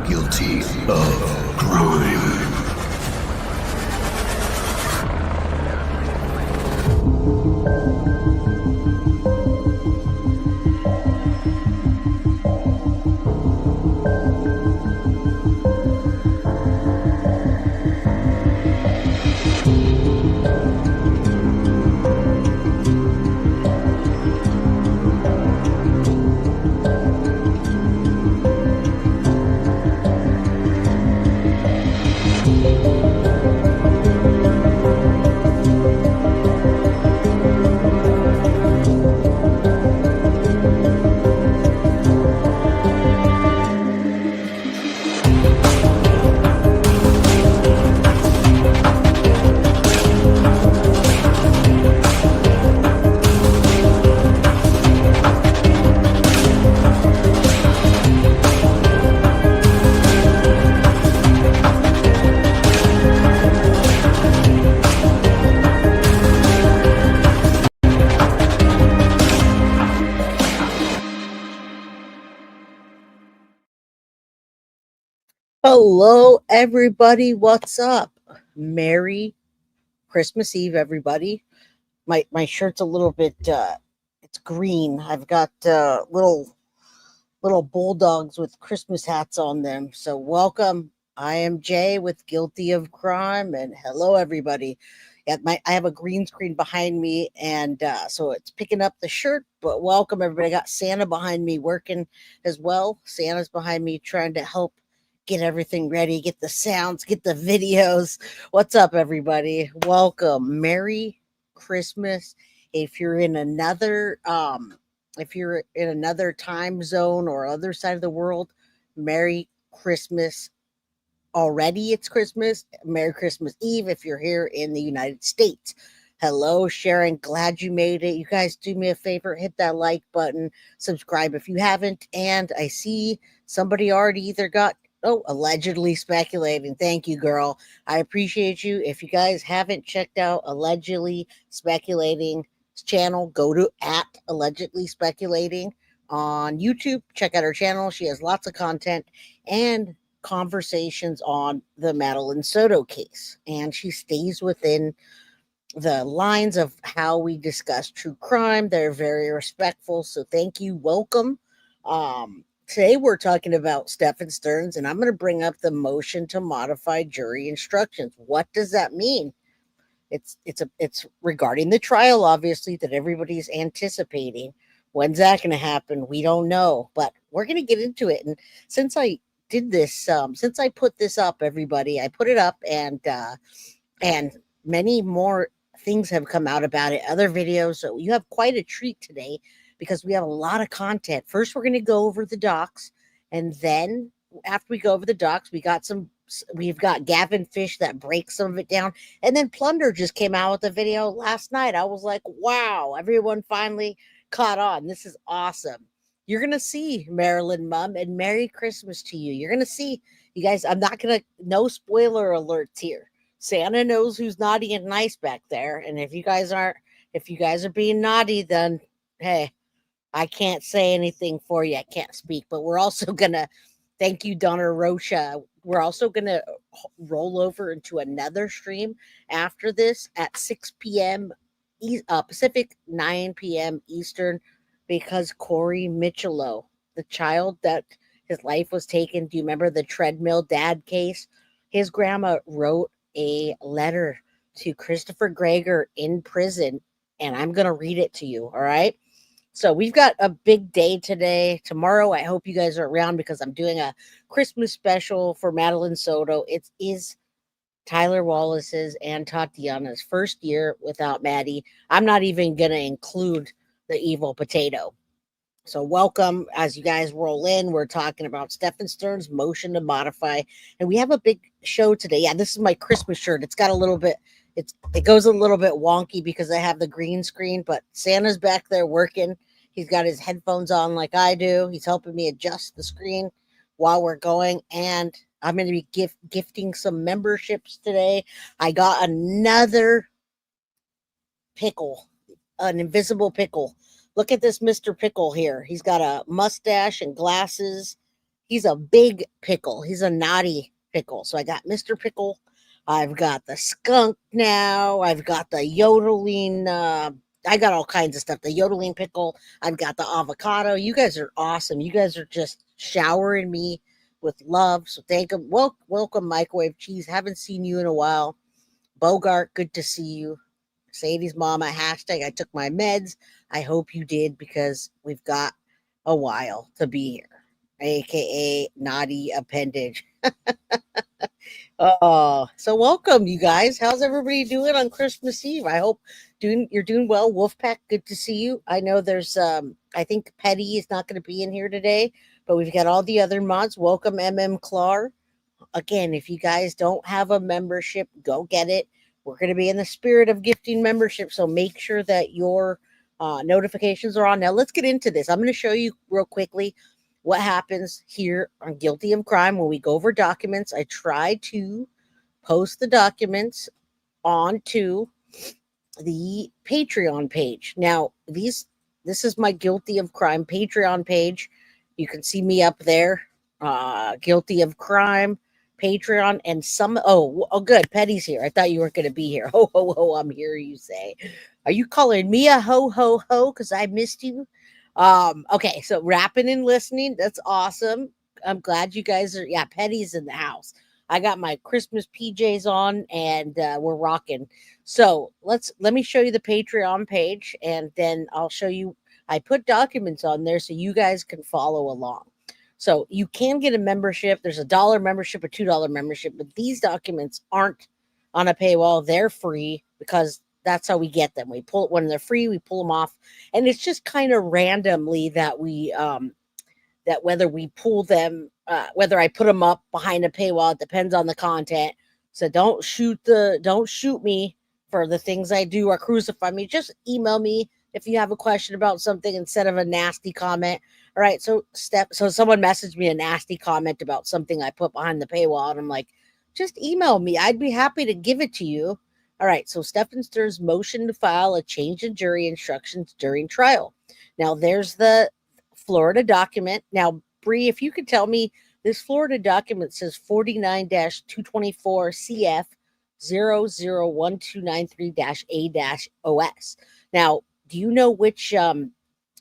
guilty of crime. Hello, everybody. What's up? Merry Christmas Eve, everybody. My shirt's a little bit it's green. I've got little bulldogs with Christmas hats on them. So welcome. I am Jay with Guilty of Crime, and hello, everybody. I have a green screen behind me, and so it's picking up the shirt. But welcome, everybody. I got Santa behind me working as well. Santa's behind me trying to help get everything ready, get the sounds, get the videos. What's up, everybody? Welcome. Merry Christmas. If you're in another time zone or other side of the world, Merry Christmas. Already it's Christmas. Merry Christmas Eve if you're here in the United States. Hello, Sharon. Glad you made it. You guys do me a favor, hit that like button, subscribe if you haven't. And I see somebody already either got allegedly speculating. Thank you, girl. I appreciate you. If you guys haven't checked out Allegedly Speculating channel, go to @allegedly speculating on YouTube. Check out her channel. She has lots of content and conversations on the Madeline Soto case, and she stays within the lines of how we discuss true crime. They're very respectful, so thank you. Welcome. Today we're talking about Stephan Sterns, and I'm going to bring up the motion to modify jury instructions. What does that mean? It's regarding the trial, obviously, that everybody's anticipating. When's that going to happen? We don't know, but we're going to get into it. And since I did this, since I put this up, everybody, I put it up, and many more things have come out about it, other videos. So you have quite a treat today because we have a lot of content. First, we're going to go over the docs, and then after we go over the docs, we've got Gavin Fish that breaks some of it down, and then Plunder just came out with a video last night. I was like, wow, everyone finally caught on. This is awesome. You're going to see Marilyn Mum, and Merry Christmas to you. You're going to see, you guys, no spoiler alerts here. Santa knows who's naughty and nice back there. And if you guys are being naughty, then hey, I can't say anything for you. I can't speak, but we're also going to thank you, Donna Rocha. We're also going to roll over into another stream after this at 6 p.m. Pacific, 9 p.m. Eastern, because Corey Michelow, the child that his life was taken, do you remember the treadmill dad case? His grandma wrote a letter to Christopher Greger in prison, and I'm going to read it to you, all right? So we've got a big day today. Tomorrow, I hope you guys are around because I'm doing a Christmas special for Madeline Soto. It is Tyler Wallace's and Tatiana's first year without Maddie. I'm not even going to include the evil potato. So welcome as you guys roll in. We're talking about Stephan Sterns' motion to modify, and we have a big show today. Yeah, this is my Christmas shirt. It's got a little bit, it goes a little bit wonky because I have the green screen, but Santa's back there working. He's got his headphones on like I do. He's helping me adjust the screen while we're going, and I'm going to be gifting some memberships today. I got another pickle, an invisible pickle. Look at this Mr. Pickle here. He's got a mustache and glasses. He's a big pickle. He's a naughty pickle. So I got Mr. Pickle. I've got the skunk now. I've got the yodeling. I got all kinds of stuff. The yodeling pickle. I've got the avocado. You guys are awesome. You guys are just showering me with love. So thank you. Welcome, Microwave Cheese. Haven't seen you in a while. Bogart, good to see you. Sadie's mama, hashtag I took my meds. I hope you did because we've got a while to be here. AKA naughty appendage. Oh, so welcome, you guys. How's everybody doing on Christmas Eve? I hope you're doing well. Wolfpack, good to see you. I know there's I think Petty is not going to be in here today, but we've got all the other mods. Welcome, Clar. Again, if you guys don't have a membership, go get it. We're going to be in the spirit of gifting membership, so make sure that your notifications are on. Now, let's get into this. I'm going to show you real quickly what happens here on Guilty of Crime when we go over documents. I try to post the documents onto the Patreon page. Now, this is my Guilty of Crime Patreon page. You can see me up there. Guilty of Crime Patreon and some good, Petty's here. I thought you weren't going to be here. Ho ho ho, I'm here, you say. Are you calling me a ho ho ho because I missed you? Okay, so rapping and listening, that's awesome. I'm glad you guys are. Yeah, Petty's in the house. I got my Christmas PJs on and we're rocking. So let me show you the Patreon page and then I'll show you. I put documents on there so you guys can follow along. So you can get a membership. There's $1 membership, a $2 membership, but these documents aren't on a paywall. They're free because that's how we get them. We pull when they're free, we pull them off, and it's just kind of randomly that we that whether we pull them, whether I put them up behind a paywall, it depends on the content. So don't shoot me for the things I do or crucify me. Just email me if you have a question about something instead of a nasty comment. All right, so someone messaged me a nasty comment about something I put behind the paywall, and I'm like, just email me. I'd be happy to give it to you. All right, so Stephan Sterns motion to file a change in jury instructions during trial. Now, there's the Florida document. Now, Bree, if you could tell me, this Florida document says 49-224 CF 001293-A-OS. Now, do you know which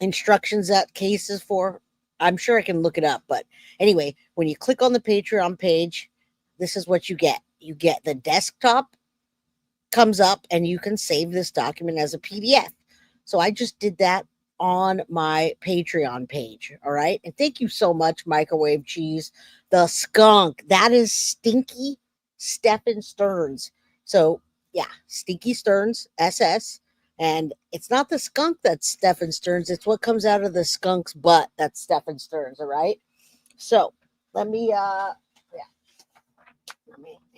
instructions that case is for? I'm sure I can look it up, but anyway, when you click on the Patreon page, this is what you get. You get the desktop comes up and you can save this document as a PDF. So I just did that on my Patreon page. All right. And thank you so much, Microwave Cheese. The skunk, that is Stinky Stephan Sterns. So yeah, Stinky Sterns, SS. And it's not the skunk that's Stephan Sterns. It's what comes out of the skunk's butt that's Stephan Sterns. All right. So let me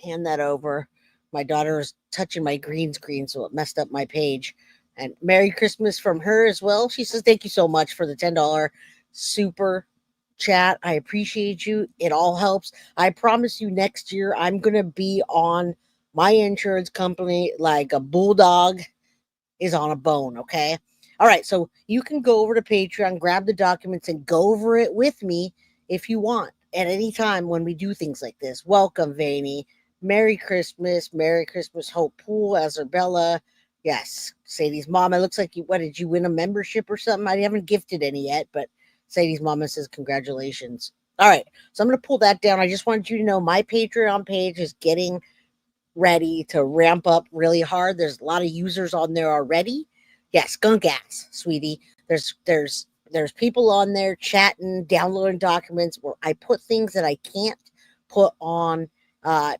hand that over. My daughter was touching my green screen, so it messed up my page. And Merry Christmas from her as well. She says, thank you so much for the $10 super chat. I appreciate you. It all helps. I promise you next year, I'm going to be on my insurance company like a bulldog is on a bone, okay? All right, so you can go over to Patreon, grab the documents, and go over it with me if you want at any time when we do things like this. Welcome, Vaney. Merry Christmas, Hope Pool, Azarbella. Yes, Sadie's mom. It looks like did you win a membership or something? I haven't gifted any yet, but Sadie's mama says congratulations. All right, so I'm going to pull that down. I just wanted you to know my Patreon page is getting ready to ramp up really hard. There's a lot of users on there already. Yeah, skunk ass, sweetie. There's people on there chatting, downloading documents where I put things that I can't put on I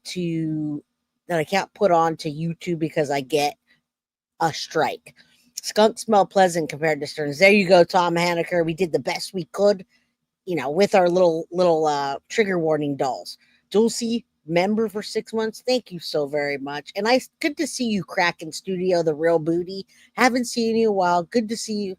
can't put on to YouTube because I get a strike. Skunks smell pleasant compared to Sterns. There you go, Tom Haneker. We did the best we could, with our little trigger warning dolls. Dulcie, member for 6 months. Thank you so very much. And good to see you, Kraken Studio, the real booty. Haven't seen you in a while. Good to see you.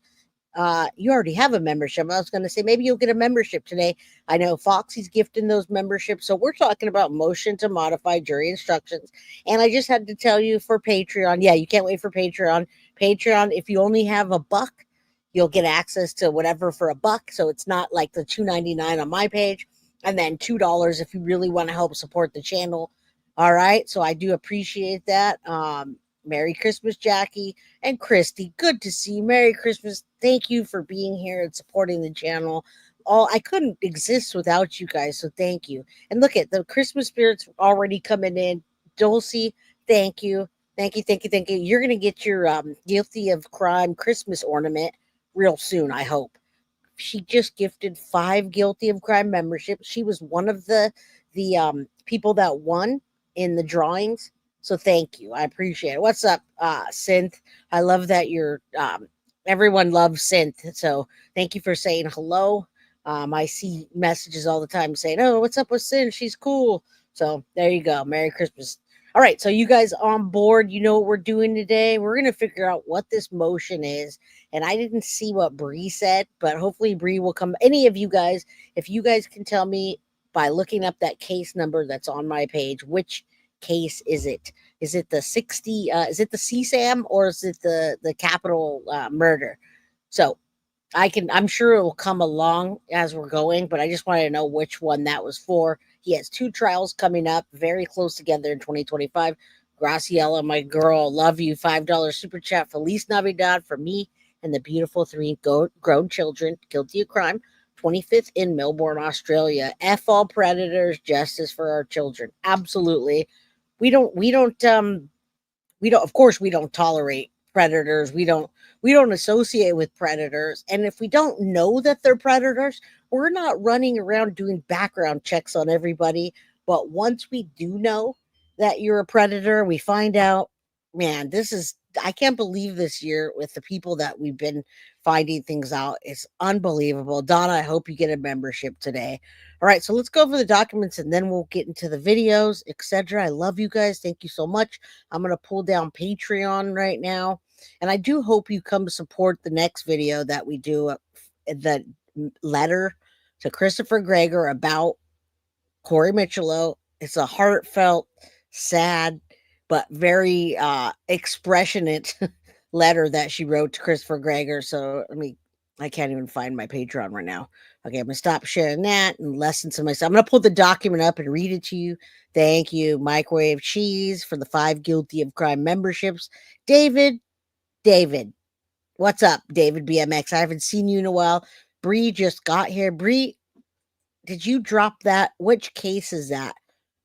You already have a membership. I was going to say maybe you'll get a membership today. I know Foxy's gifting those memberships. So we're talking about motion to modify jury instructions. And I just had to tell you for Patreon. Yeah, you can't wait for Patreon. Patreon, if you only have $1, you'll get access to whatever for $1. So it's not like the $2.99 on my page. and then $2 if you really want to help support the channel. All right, so I do appreciate that. Merry Christmas, Jackie and Christy. Good to see you. Merry Christmas. Thank you for being here and supporting the channel. All I couldn't exist without you guys, so thank you. And look at the Christmas spirits already coming in. Dulcie, thank you. Thank you, thank you, thank you. You're gonna get your guilty of crime Christmas ornament real soon, I hope. She just gifted 5 guilty of crime memberships. She was one of the people that won in the drawings. So thank you. I appreciate it. What's up, Synth? I love that you're everyone loves Synth. So thank you for saying hello. I see messages all the time saying, "Oh, what's up with Synth? She's cool." So there you go. Merry Christmas. All right, so you guys on board, you know what we're doing today. We're going to figure out what this motion is. And I didn't see what Bree said, but hopefully Bree will come. Any of you guys, if you guys can tell me by looking up that case number that's on my page, which case is it? Is it the 60? Is it the CSAM or is it the capital murder? So I'm sure it will come along as we're going, but I just wanted to know which one that was for. He has 2 trials coming up very close together in 2025. Graciela, my girl, love you. $5 super chat. Feliz Navidad for me and the beautiful 3 grown children guilty of crime. 25th in Melbourne, Australia. F all predators, justice for our children. Absolutely. We don't of course we don't tolerate predators. We don't associate with predators, and if we don't know that they're predators, we're not running around doing background checks on everybody. But once we do know that you're a predator, we find out, man, this is I can't believe this year with the people that we've been finding things out. It's unbelievable. Donna, I hope you get a membership today. All right, so let's go over the documents and then we'll get into the videos, etc. I love you guys. Thank you so much. I'm going to pull down Patreon right now. And I do hope you come support the next video that we do, the letter to Christopher Gregor about Corey Michelot. It's a heartfelt, sad, but very expressionate letter that she wrote to Christopher Gregor. So I can't even find my Patreon right now. Okay, I'm gonna stop sharing that and listen to myself. I'm gonna pull the document up and read it to you. Thank you, Microwave Cheese, for the 5 guilty of crime memberships. David, what's up, David BMX? I haven't seen you in a while. Bree just got here. Bree, did you drop that? Which case is that?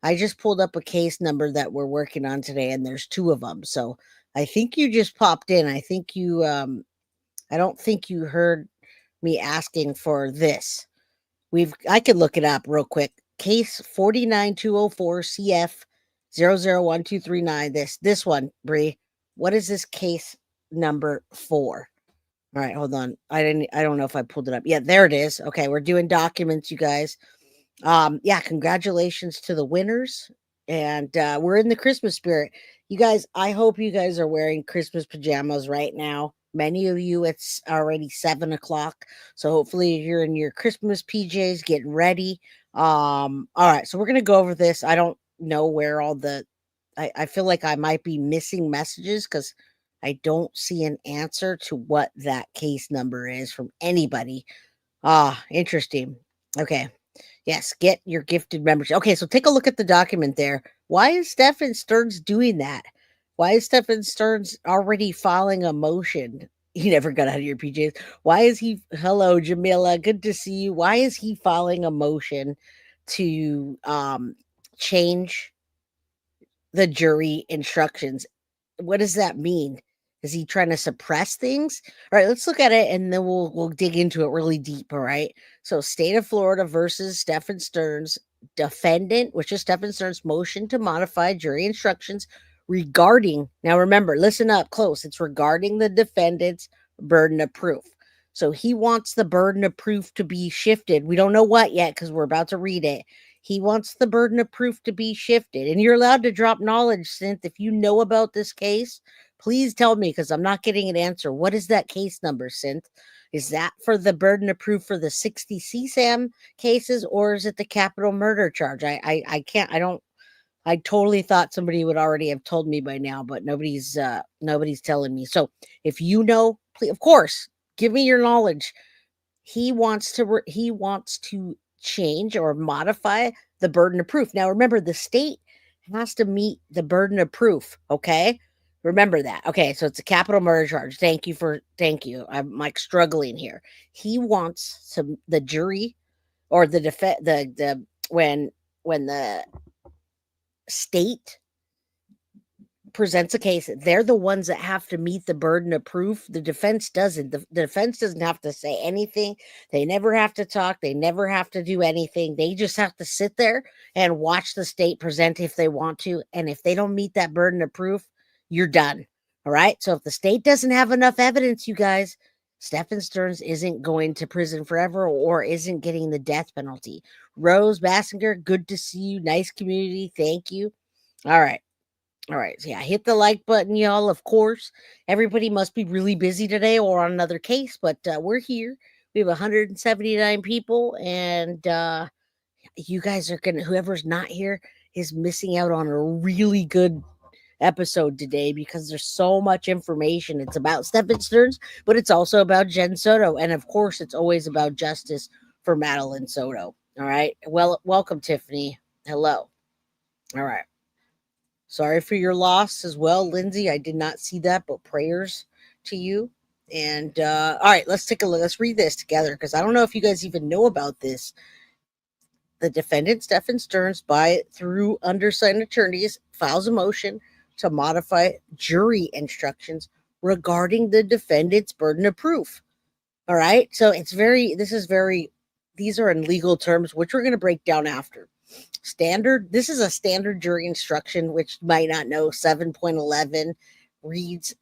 I just pulled up a case number that we're working on today, and there's 2 of them. So I think you just popped in. I think you I don't think you heard me asking for this. I could look it up real quick. Case 49204 CF 001239. This one, Bree. What is this case number for? All right, hold on. I don't know if I pulled it up. Yeah, there it is. Okay, we're doing documents, you guys. Yeah, congratulations to the winners. And we're in the Christmas spirit. You guys, I hope you guys are wearing Christmas pajamas right now. Many of you, it's already 7 o'clock. So hopefully you're in your Christmas PJs getting ready. All right, so we're gonna go over this. I don't know where all I feel like I might be missing messages because I don't see an answer to what that case number is from anybody. Interesting. Okay. Yes, get your gifted membership. Okay, so take a look at the document there. Why is Stephan Sterns doing that? Why is Stephan Sterns already filing a motion? He never got out of your PJs. Why is he? Hello, Jamila. Good to see you. Why is he filing a motion to change the jury instructions? What does that mean? Is he trying to suppress things? All right, let's look at it and then we'll dig into it really deep. All right. So state of Florida versus Stephan Sterns, defendant, which is Stephan Sterns' motion to modify jury instructions regarding, now remember, listen up close. It's regarding the defendant's burden of proof. So he wants the burden of proof to be shifted. We don't know what yet because we're about to read it. He wants the burden of proof to be shifted. And you're allowed to drop knowledge, Synth. If you know about this case, please tell me because I'm not getting an answer. What is that case number, Synth? Is that for the burden of proof for the 60 CSAM cases, or is it the capital murder charge? I can't, I totally thought somebody would already have told me by now, but nobody's telling me. So if you know, please, of course, give me your knowledge. He wants to change or modify the burden of proof. Now, remember, the state has to meet the burden of proof. Okay. Remember that. Okay. So it's a capital murder charge. Thank you. I'm like struggling here. He wants the jury or the defense, when the state presents a case, they're the ones that have to meet the burden of proof. The defense doesn't. The defense doesn't have to say anything. They never have to talk. They never have to do anything. They just have to sit there and watch the state present if they want to. And if they don't meet that burden of proof, you're done. All right. So if the state doesn't have enough evidence, you guys, Stephan Sterns isn't going to prison forever or isn't getting the death penalty. Rose Bassinger, good to see you. Nice community. Thank you. All right. All right. So yeah, hit the like button, y'all. Of course, everybody must be really busy today or on another case, but we're here. We have 179 people, and you guys are gonna. Whoever's not here is missing out on a really good episode today because there's so much information. It's about Stephan Sterns, but it's also about Jen Soto, and of course, it's always about justice for Madeline Soto. All right. Well, welcome, Tiffany. Hello. All right. Sorry for your loss as well, Lindsay. I did not see that, but prayers to you. And all right, let's take a look. Let's read this together because I don't know if you guys even know about this. The defendant, Stephan Sterns, through undersigned attorneys, files a motion to modify jury instructions regarding the defendant's burden of proof. All right, so these are in legal terms, which we're going to break down after. This is a standard jury instruction, which you might not know. 7.11 reads,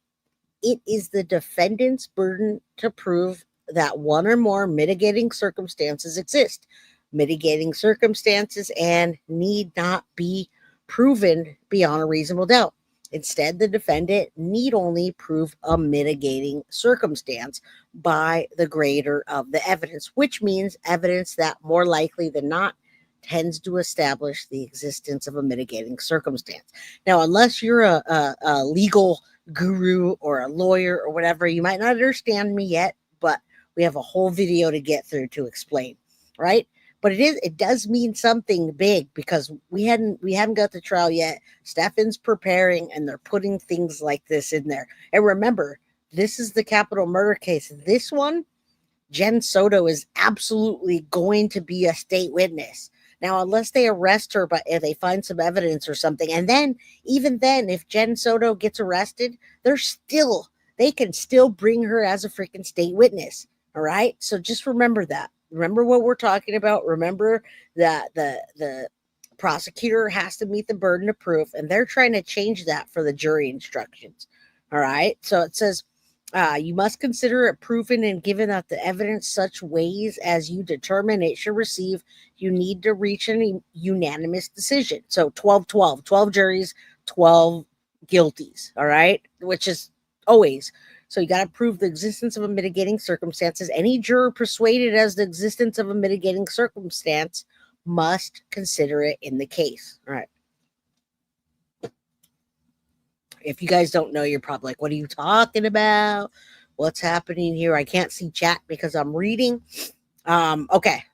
it is the defendant's burden to prove that one or more mitigating circumstances exist. Mitigating circumstances and need not be proven beyond a reasonable doubt. Instead, the defendant need only prove a mitigating circumstance by the greater of the evidence, which means evidence that more likely than not tends to establish the existence of a mitigating circumstance. Now, unless you're a legal guru or a lawyer or whatever, you might not understand me yet, but we have a whole video to get through to explain, right? But it does mean something big because we haven't got the trial yet. Stephan's preparing and they're putting things like this in there. And remember, this is the capital murder case. This one, Jen Soto is absolutely going to be a state witness. Now, unless they arrest her, but if they find some evidence or something, and then even then, if Jen Soto gets arrested, they can still bring her as a freaking state witness. All right. So just remember that. Remember what we're talking about. Remember that the prosecutor has to meet the burden of proof, and they're trying to change that for the jury instructions. All right. So it says, you must consider it proven and given that the evidence such ways as you determine it should receive, you need to reach a unanimous decision. So 12 juries, 12 guilties. All right. Which is always. So you got to prove the existence of a mitigating circumstances. Any juror persuaded as the existence of a mitigating circumstance must consider it in the case. All right. If you guys don't know, you're probably like, what are you talking about? What's happening here? I can't see chat because I'm reading. Okay.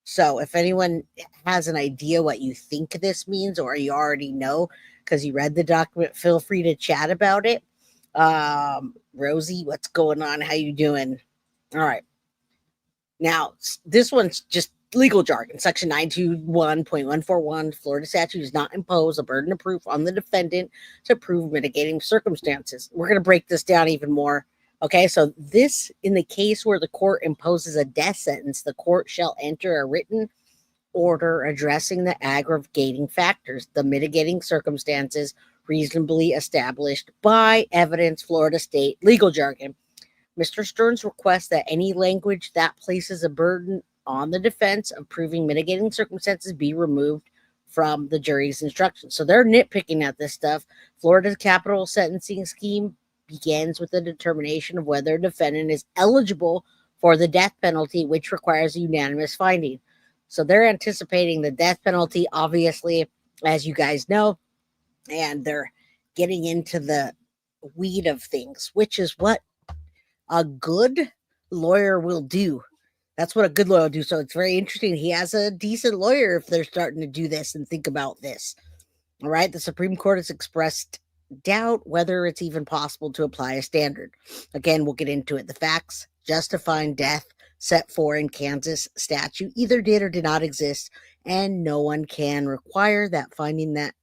So if anyone has an idea what you think this means, or you already know because you read the document, feel free to chat about it. Rosie, what's going on? How you doing? All right. Now, this one's just legal jargon. Section 921.141, Florida statute does not impose a burden of proof on the defendant to prove mitigating circumstances. We're going to break this down even more. Okay, so this, in the case where the court imposes a death sentence, the court shall enter a written order addressing the aggravating factors, the mitigating circumstances reasonably established by evidence, Florida state legal jargon. Mr. Sterns requests that any language that places a burden on the defense of proving mitigating circumstances be removed from the jury's instructions. So they're nitpicking at this stuff. Florida's capital sentencing scheme begins with the determination of whether a defendant is eligible for the death penalty, which requires a unanimous finding. So they're anticipating the death penalty, obviously, as you guys know, and they're getting into the weed of things, which is what a good lawyer will do. That's what a good lawyer will do. So it's very interesting. He has a decent lawyer if they're starting to do this and think about this. All right. The Supreme Court has expressed doubt whether it's even possible to apply a standard. Again, we'll get into it. The facts justifying death set for in Kansas statute either did or did not exist, and no one can require that finding that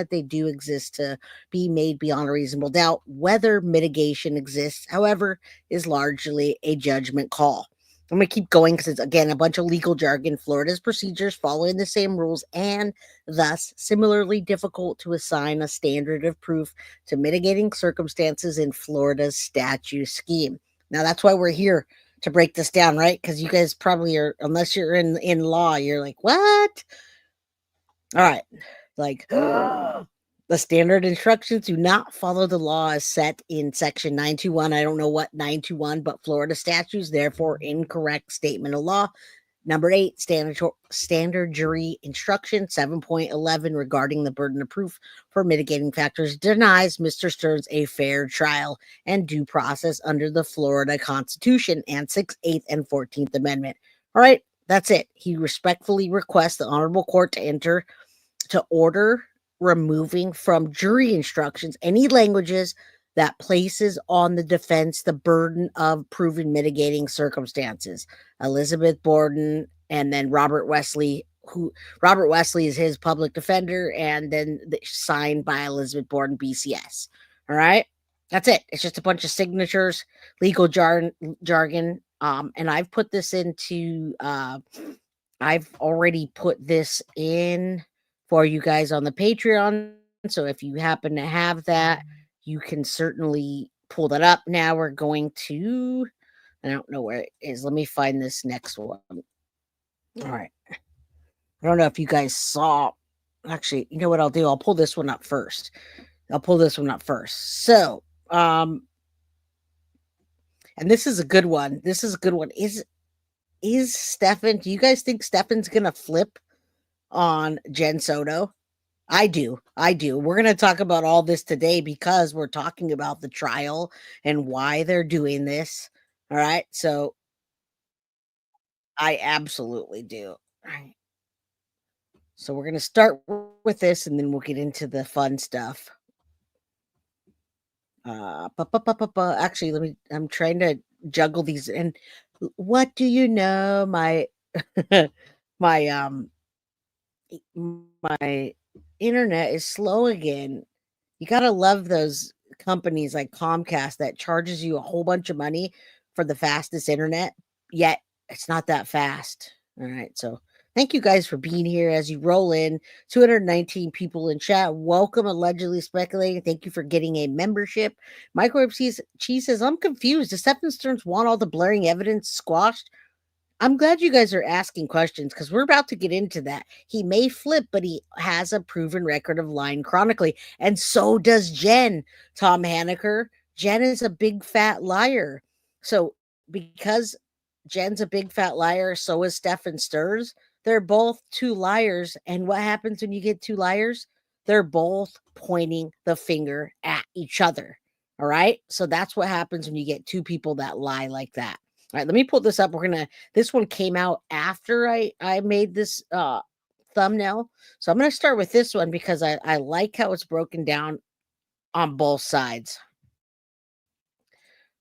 they do exist to be made beyond a reasonable doubt. Whether mitigation exists, however, is largely a judgment call. I'm going to keep going because it's, again, a bunch of legal jargon. Florida's procedures following the same rules and thus similarly difficult to assign a standard of proof to mitigating circumstances in Florida's statute scheme. Now, that's why we're here to break this down, right? Because you guys probably are, unless you're in law, you're like, what? All right. Like, the standard instructions do not follow the law as set in section 921. I don't know what 921, but Florida statutes, therefore incorrect statement of law. Number 8, standard jury instruction 7.11 regarding the burden of proof for mitigating factors denies Mr. Sterns a fair trial and due process under the Florida Constitution and 6th, 8th, and 14th Amendment. All right, that's it. He respectfully requests the Honorable Court to order removing from jury instructions any languages that places on the defense the burden of proving mitigating circumstances. Elizabeth Borden and then Robert Wesley is his public defender, and then signed by Elizabeth Borden, BCS. All right. That's it. It's just a bunch of signatures, legal jargon. And I've put this into, I've already put this in for you guys on the Patreon. So if you happen to have that, you can certainly pull that up. Now we're going to, I don't know where it is. Let me find this next one. All right. I don't know if you guys saw, actually, you know what I'll do? I'll pull this one up first. So, and this is a good one. Is Stephan, do you guys think Stephan's going to flip on Jen Soto? I do. We're going to talk about all this today because we're talking about the trial and why they're doing this. All right. So I absolutely do. All right. So we're going to start with this and then we'll get into the fun stuff. Actually, I'm trying to juggle these. And what do you know? My my internet is slow again. You gotta love those companies like Comcast that charges you a whole bunch of money for the fastest internet, yet it's not that fast. All right, so thank you guys for being here as you roll in. 219 people in chat. Welcome, allegedly speculating. Thank you for getting a membership. Microwave Cheese says, I'm confused. Does Stephan Sterns want all the blaring evidence squashed? I'm glad you guys are asking questions because we're about to get into that. He may flip, but he has a proven record of lying chronically. And so does Jen, Tom Haneker. Jen is a big fat liar. So because Jen's a big fat liar, so is Stephan Sterns. They're both two liars. And what happens when you get two liars? They're both pointing the finger at each other. All right. So that's what happens when you get two people that lie like that. All right, let me pull this up. This one came out after I made this thumbnail. So I'm going to start with this one because I like how it's broken down on both sides.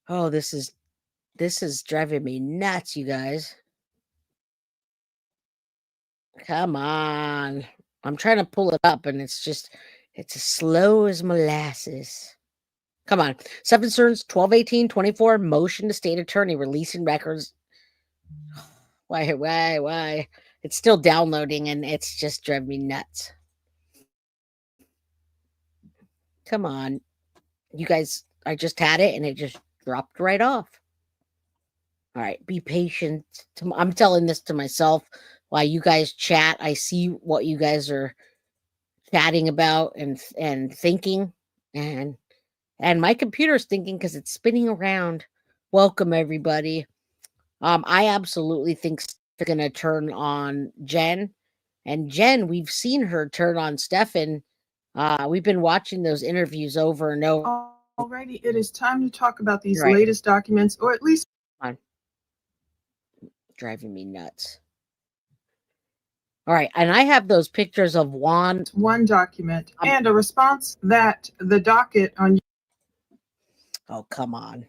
Oh, this is driving me nuts, you guys. Come on. I'm trying to pull it up and it's as slow as molasses. Come on. Stephan Sterns, 12/18/24, motion to state attorney releasing records. Why? It's still downloading and it's just driving me nuts. Come on. You guys, I just had it and it just dropped right off. All right, be patient. I'm telling this to myself while you guys chat. I see what you guys are chatting about and thinking, and my computer's thinking because it's spinning around. Welcome everybody. I absolutely think they're gonna turn on Jen, and Jen, we've seen her turn on Stephan. We've been watching those interviews over and over. Alrighty, it is time to talk about these latest documents, or at least. Driving me nuts. All right, and I have those pictures of one document and a response that the docket on Oh, come on.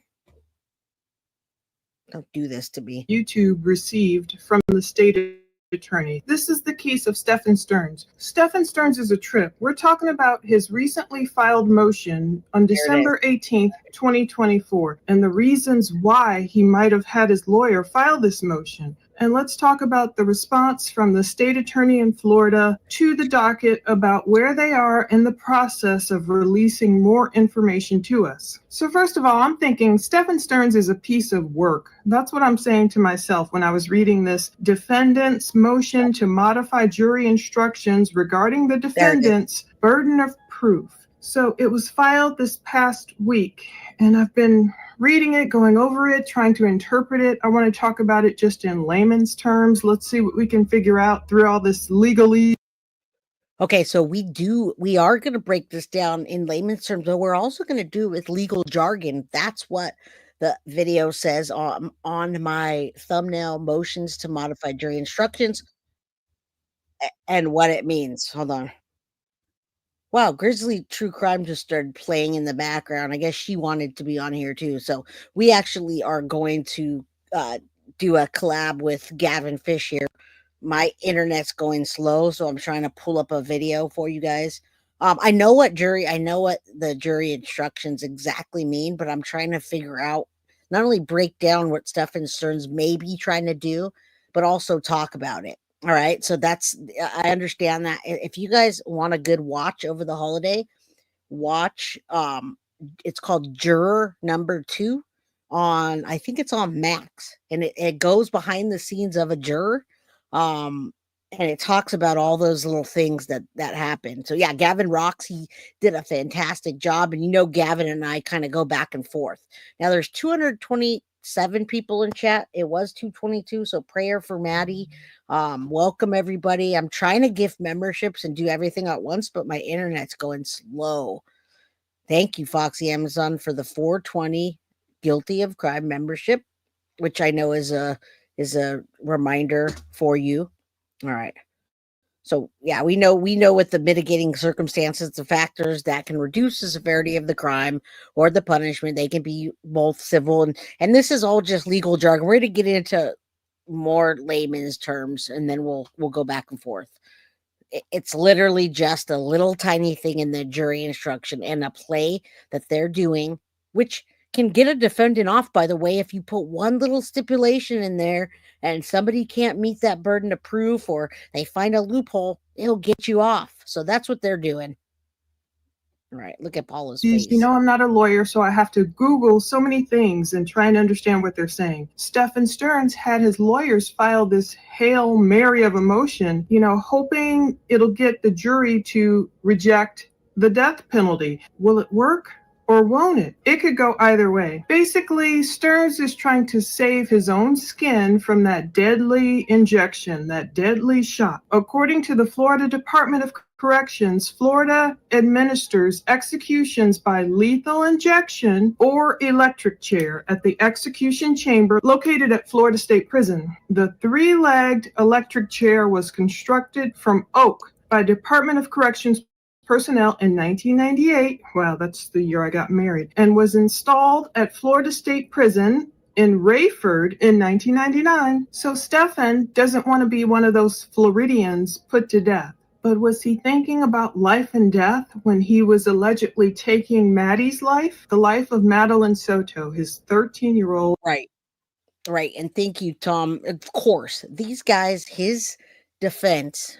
Don't do this to me. YouTube received from the state attorney. This is the case of Stephan Sterns. Stephan Sterns is a trip. We're talking about his recently filed motion on December 18th, 2024, and the reasons why he might have had his lawyer file this motion. And let's talk about the response from the state attorney in Florida to the docket about where they are in the process of releasing more information to us. So first of all, I'm thinking Stephan Sterns is a piece of work. That's what I'm saying to myself when I was reading this defendant's motion to modify jury instructions regarding the defendant's burden of proof. So it was filed this past week, and I've been reading it, going over it, trying to interpret it. I want to talk about it just in layman's terms. Let's see what we can figure out through all this legalese. Okay, so we are going to break this down in layman's terms, but we're also going to do it with legal jargon. That's what the video says on my thumbnail, motions to modify jury instructions, and what it means. Hold on. Wow, Grizzly True Crime just started playing in the background. I guess she wanted to be on here too. So we actually are going to do a collab with Gavin Fish here. My internet's going slow, so I'm trying to pull up a video for you guys. I know what the jury instructions exactly mean, but I'm trying to figure out, not only break down what Stephan Sterns may be trying to do, but also talk about it. All right. So I understand that. If you guys want a good watch over the holiday, watch, it's called Juror Number 2 on, I think it's on Max, and it goes behind the scenes of a juror. And it talks about all those little things that happen. So yeah, Gavin rocks. He did a fantastic job. And Gavin and I kind of go back and forth. Now there's 227 people in chat. It was 222. So prayer for Maddie. Welcome everybody. I'm trying to gift memberships and do everything at once, but my internet's going slow. Thank you, Foxy Amazon, for the 420 Guilty of Crime membership, which I know is a reminder for you. All right. So yeah, we know what the mitigating circumstances, the factors that can reduce the severity of the crime or the punishment. They can be both civil and this is all just legal jargon. We're going to get into more layman's terms, and then we'll go back and forth. It's literally just a little tiny thing in the jury instruction and a play that they're doing, which can get a defendant off, by the way. If you put one little stipulation in there and somebody can't meet that burden of proof, or they find a loophole, it'll get you off. So that's what they're doing. All right, look at Paula's face. I'm not a lawyer, so I have to Google so many things and try and understand what they're saying. Stephan Sterns had his lawyers file this Hail Mary of a motion, hoping it'll get the jury to reject the death penalty. Will it work? Or won't it? It could go either way. Basically, Sterns is trying to save his own skin from that deadly injection, that deadly shot. According to the Florida Department of Corrections, Florida administers executions by lethal injection or electric chair at the execution chamber located at Florida State Prison. The three-legged electric chair was constructed from oak by Department of Corrections personnel in 1998, wow, that's the year I got married, and was installed at Florida State Prison in Rayford in 1999. So Stephan doesn't want to be one of those Floridians put to death. But was he thinking about life and death when he was allegedly taking Maddie's life? The life of Madeline Soto, his 13-year-old. Right. And thank you, Tom. Of course, these guys, his defense,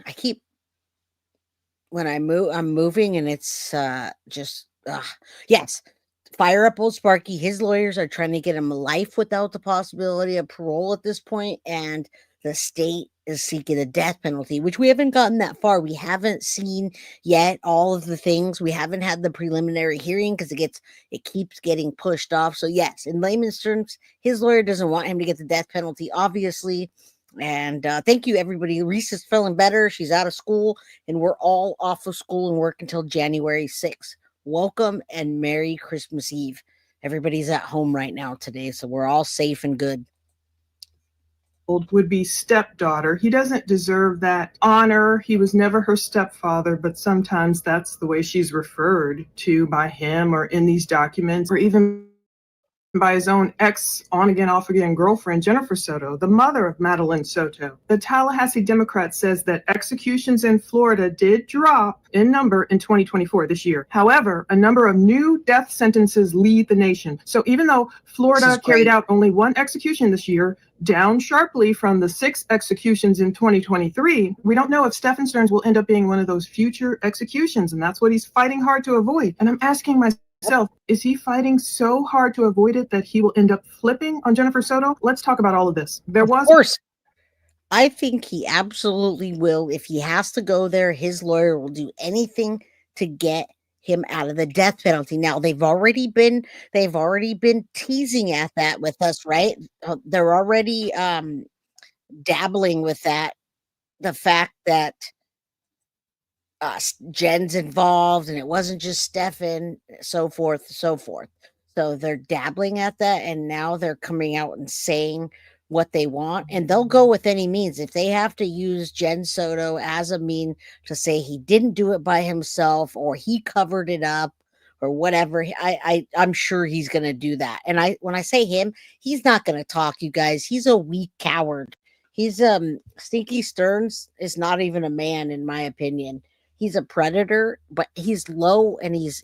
when I'm moving and it's yes. Fire up old Sparky. His lawyers are trying to get him life without the possibility of parole at this point, and the state is seeking a death penalty, which we haven't gotten that far. We haven't seen yet all of the things. We haven't had the preliminary hearing because it keeps getting pushed off. So yes, in layman's terms, his lawyer doesn't want him to get the death penalty, obviously. And thank you, everybody. Reese is feeling better. She's out of school, and we're all off of school and work until January 6th. Welcome and Merry Christmas Eve. Everybody's at home right now today, so we're all safe and good. would be stepdaughter. He doesn't deserve that honor. He was never her stepfather, but sometimes that's the way she's referred to by him or in these documents, or even by his own ex on-again, off-again girlfriend, Jennifer Soto, the mother of Madeline Soto. The Tallahassee Democrat says that executions in Florida did drop in number in 2024, this year. However, a number of new death sentences lead the nation. So even though Florida carried out only one execution this year, down sharply from the 6 executions in 2023, we don't know if Stephan Sterns will end up being one of those future executions, and that's what he's fighting hard to avoid. And I'm asking myself, is he fighting so hard to avoid it that he will end up flipping on Jennifer Soto? Let's talk about all of this. Of course. I think he absolutely will. If he has to go there, his lawyer will do anything to get him out of the death penalty. Now they've already been teasing at that with us, right? They're already dabbling with that. The fact that Jen's involved and it wasn't just Stephan, so forth, so forth. So they're dabbling at that, and now they're coming out and saying what they want, and they'll go with any means. If they have to use Jen Soto as a mean to say he didn't do it by himself or he covered it up or whatever, I'm sure he's going to do that. And when I say him, he's not going to talk, you guys. He's a weak coward. He's Stinky Sterns is not even a man, in my opinion. He's a predator, but he's low and he's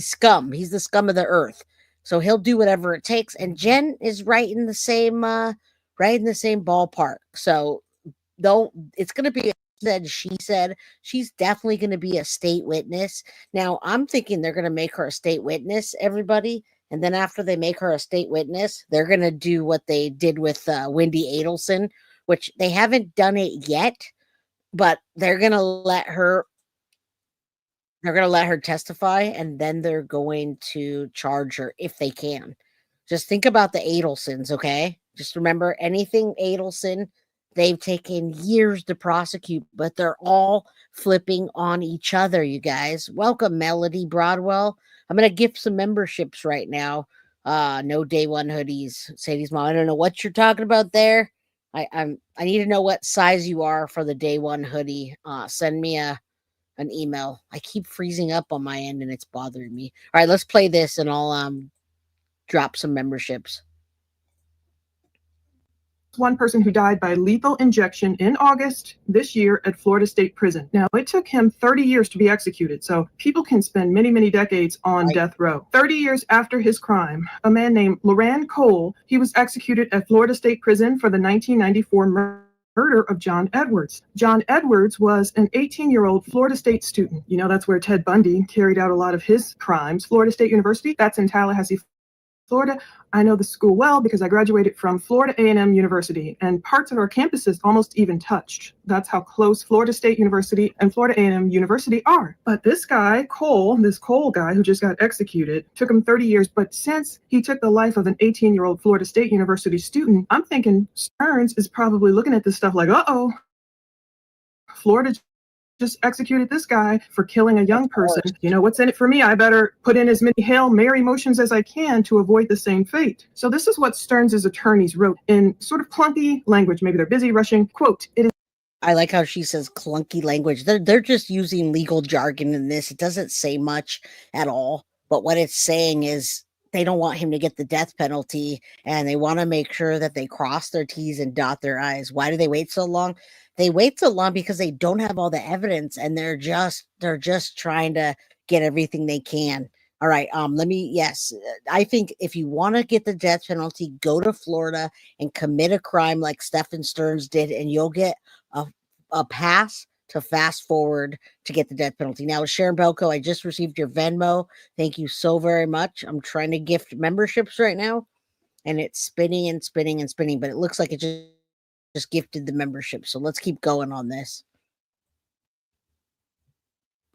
scum. He's the scum of the earth. So he'll do whatever it takes. And Jen is right in the same ballpark. So though it's going to be she said, she's definitely going to be a state witness. Now I'm thinking they're going to make her a state witness, everybody. And then after they make her a state witness, they're going to do what they did with Wendy Adelson, which they haven't done it yet, but they're going to let her testify, and then they're going to charge her if they can. Just think about the Adelsons, okay? Just remember, anything Adelson, they've taken years to prosecute, but they're all flipping on each other, you guys. Welcome, Melody Broadwell. I'm going to gift some memberships right now. No day one hoodies. Sadie's mom, I don't know what you're talking about there. I need to know what size you are for the day one hoodie. Send me an email. I keep freezing up on my end and it's bothering me. All right, let's play this and I'll drop some memberships. One person who died by lethal injection in August this year at Florida State Prison. Now, it took him 30 years to be executed, so people can spend many, many decades on death row. 30 years after his crime, a man named Loran Cole, he was executed at Florida State Prison for the 1994 murder of John Edwards. John Edwards was an 18-year-old Florida State student. You know, that's where Ted Bundy carried out a lot of his crimes. Florida State University, that's in Tallahassee, Florida. I know the school well because I graduated from Florida A&M University, and parts of our campuses almost even touched. That's how close Florida State University and Florida A&M University are. But this guy, Cole, this Cole guy who just got executed, took him 30 years. But since he took the life of an 18-year-old Florida State University student, I'm thinking Sterns is probably looking at this stuff like, uh-oh, Florida just executed this guy for killing a young person. You know, what's in it for me? I better put in as many Hail Mary motions as I can to avoid the same fate. So this is what Sterns' attorneys wrote in sort of clunky language. Maybe they're busy rushing. Quote, "It is." I like how she says clunky language. They're just using legal jargon in this. It doesn't say much at all. But what it's saying is they don't want him to get the death penalty, and they want to make sure that they cross their T's and dot their I's. Why do they wait so long? They wait so long because they don't have all the evidence, and they're just trying to get everything they can. All right. I think if you want to get the death penalty, go to Florida and commit a crime like Stephan Sterns did, and you'll get a pass to fast forward to get the death penalty. Now, Sharon Belko, I just received your Venmo. Thank you so very much. I'm trying to gift memberships right now, and it's spinning and spinning and spinning, but it looks like it just gifted the membership. So let's keep going on this.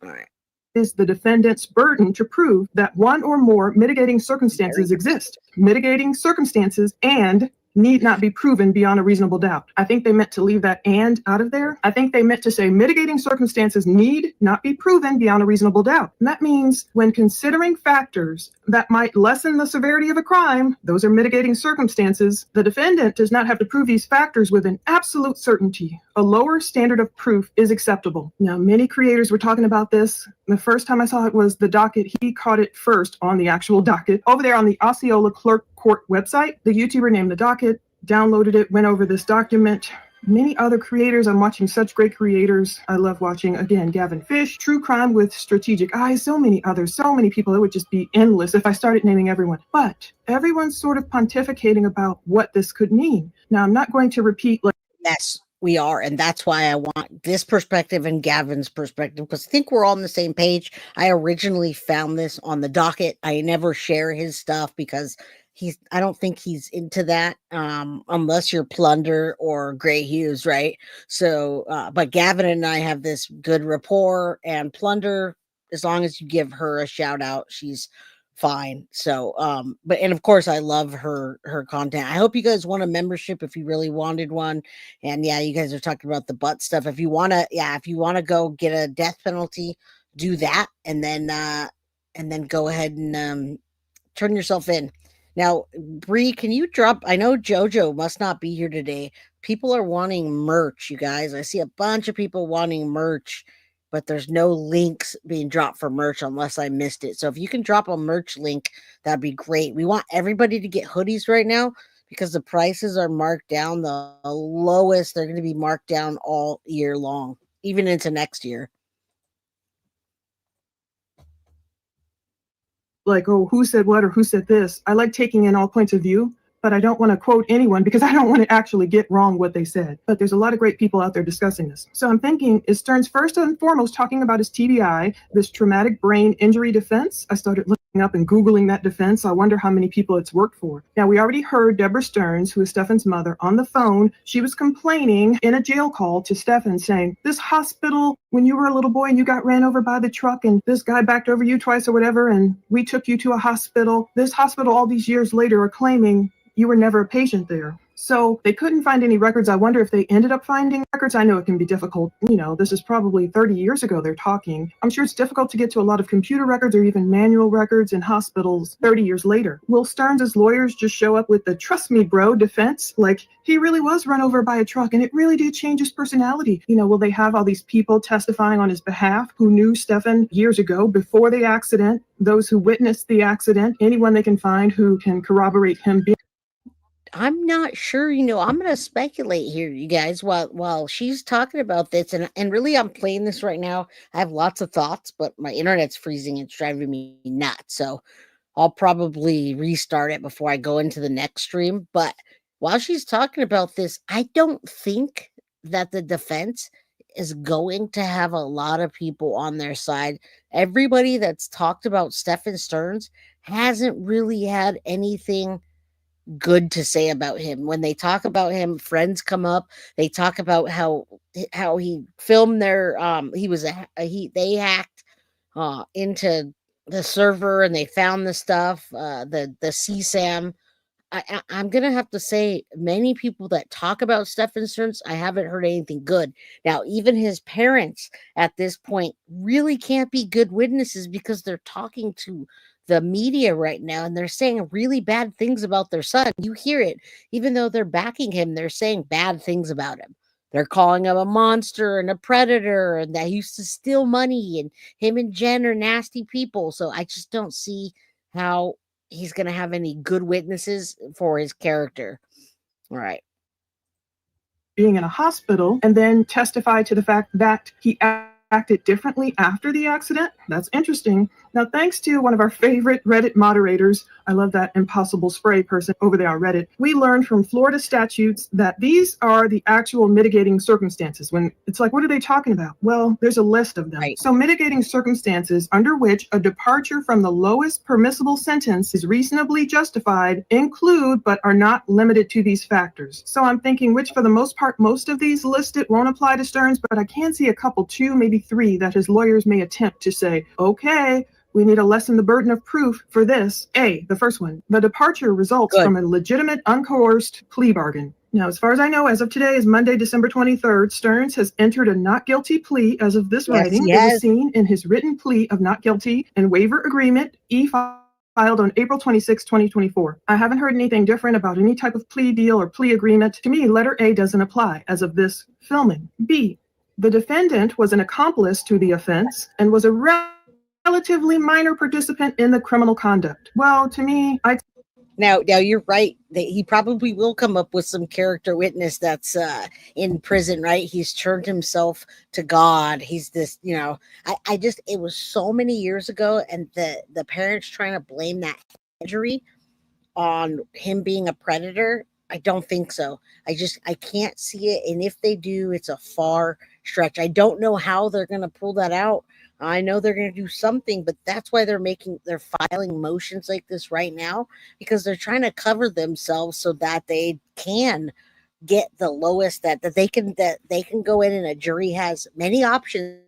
All right. Is the defendant's burden to prove that one or more mitigating circumstances exist. Mitigating circumstances and need not be proven beyond a reasonable doubt. I think they meant to leave that "and" out of there. I think they meant to say mitigating circumstances need not be proven beyond a reasonable doubt. And that means when considering factors that might lessen the severity of a crime, those are mitigating circumstances, the defendant does not have to prove these factors with an absolute certainty. A lower standard of proof is acceptable. Now, many creators were talking about this. The first time I saw it was the docket. He caught it first on the actual docket. Over there on the Osceola Clerk Court website, the YouTuber named the docket, downloaded it, went over this document. Many other creators, I'm watching such great creators. I love watching, again, Gavin Fish, True Crime with Strategic Eyes, so many others, so many people. It would just be endless if I started naming everyone. But everyone's sort of pontificating about what this could mean. Now, I'm not going to repeat like, yes, we are. And that's why I want this perspective and Gavin's perspective, because I think we're all on the same page. I originally found this on the docket. I never share his stuff because I don't think he's into that, unless you're Plunder or Gray Hughes, right? So, but Gavin and I have this good rapport, and Plunder, as long as you give her a shout out, she's fine. So, and of course I love her content. I hope you guys want a membership if you really wanted one. And yeah, you guys are talking about the butt stuff. If you want to go get a death penalty, do that, and then go ahead and turn yourself in. Now, Bree, can you drop? I know JoJo must not be here today. People are wanting merch, you guys. I see a bunch of people wanting merch, but there's no links being dropped for merch unless I missed it. So if you can drop a merch link, that'd be great. We want everybody to get hoodies right now because the prices are marked down the lowest. They're going to be marked down all year long, even into next year. Like, oh, who said what or who said this? I like taking in all points of view, but I don't want to quote anyone because I don't want to actually get wrong what they said. But there's a lot of great people out there discussing this. So I'm thinking, is Sterns first and foremost talking about his TBI, this traumatic brain injury defense? I started looking up and Googling that defense. I wonder how many people it's worked for. Now, we already heard Deborah Sterns, who is Stephan's mother, on the phone. She was complaining in a jail call to Stephan saying, this hospital, when you were a little boy and you got ran over by the truck and this guy backed over you twice or whatever, and we took you to a hospital, this hospital all these years later are claiming you were never a patient there. So they couldn't find any records. I wonder if they ended up finding records. I know it can be difficult. You know, this is probably 30 years ago they're talking. I'm sure it's difficult to get to a lot of computer records or even manual records in hospitals 30 years later. Will Sterns' lawyers just show up with the trust me, bro defense? Like, he really was run over by a truck and it really did change his personality. You know, will they have all these people testifying on his behalf who knew Stephan years ago before the accident, those who witnessed the accident, anyone they can find who can corroborate him being? I'm not sure, I'm going to speculate here, you guys, while she's talking about this. And really, I'm playing this right now. I have lots of thoughts, but my internet's freezing. It's driving me nuts. So I'll probably restart it before I go into the next stream. But while she's talking about this, I don't think that the defense is going to have a lot of people on their side. Everybody that's talked about Stephan Sterns hasn't really had anything good to say about him. When they talk about him, friends come up. They talk about how he filmed their they hacked into the server and they found the stuff, the CSAM. I'm gonna have to say, many people that talk about Stephan Sterns, I haven't heard anything good. Now, even his parents at this point really can't be good witnesses because they're talking to the media right now and they're saying really bad things about their son. You hear it, even though they're backing him, they're saying bad things about him. They're calling him a monster and a predator and that he used to steal money, and him and Jen are nasty people. So I just don't see how he's going to have any good witnesses for his character. All right. Being in a hospital and then testify to the fact that he acted differently after the accident. That's interesting. Now, thanks to one of our favorite Reddit moderators, I love that Impossible Spray person over there on Reddit, we learned from Florida statutes that these are the actual mitigating circumstances. When it's like, what are they talking about? Well, there's a list of them. Right. So mitigating circumstances under which a departure from the lowest permissible sentence is reasonably justified include, but are not limited to, these factors. So I'm thinking, which for the most part, most of these listed won't apply to Sterns, but I can see a couple, two, maybe three, that his lawyers may attempt to say, okay, We need to lessen the burden of proof for this. A, the first one, the departure results Good. from a legitimate, uncoerced plea bargain. Now, as far as I know, as of today is Monday, December 23rd, Stearns has entered a not guilty plea as of this writing. he It has. was seen in his written plea of not guilty and waiver agreement, filed on April 26, 2024. I haven't heard anything different about any type of plea deal or plea agreement. To me, letter A doesn't apply as of this filming. B, the defendant was an accomplice to the offense and was a relatively minor participant in the criminal conduct. Well, to me, Now you're right. He probably will come up with some character witness that's in prison, right? He's turned himself to God. He's this, I just, it was so many years ago, and the parents trying to blame that injury on him being a predator. I don't think so. I can't see it. And if they do, it's a far stretch. I don't know how they're going to pull that out. I know they're going to do something, but that's why they're filing motions like this right now, because they're trying to cover themselves so that they can get the lowest that they can go in, and a jury has many options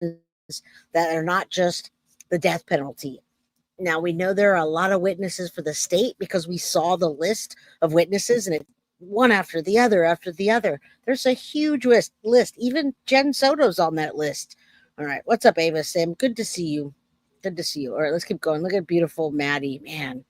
that are not just the death penalty. Now, we know there are a lot of witnesses for the state because we saw the list of witnesses, and it one after the other after the other. There's a huge list. Even Jen Soto's on that list. All right. What's up, Ava Sim? Good to see you. Good to see you. All right, let's keep going. Look at beautiful Maddie. Man.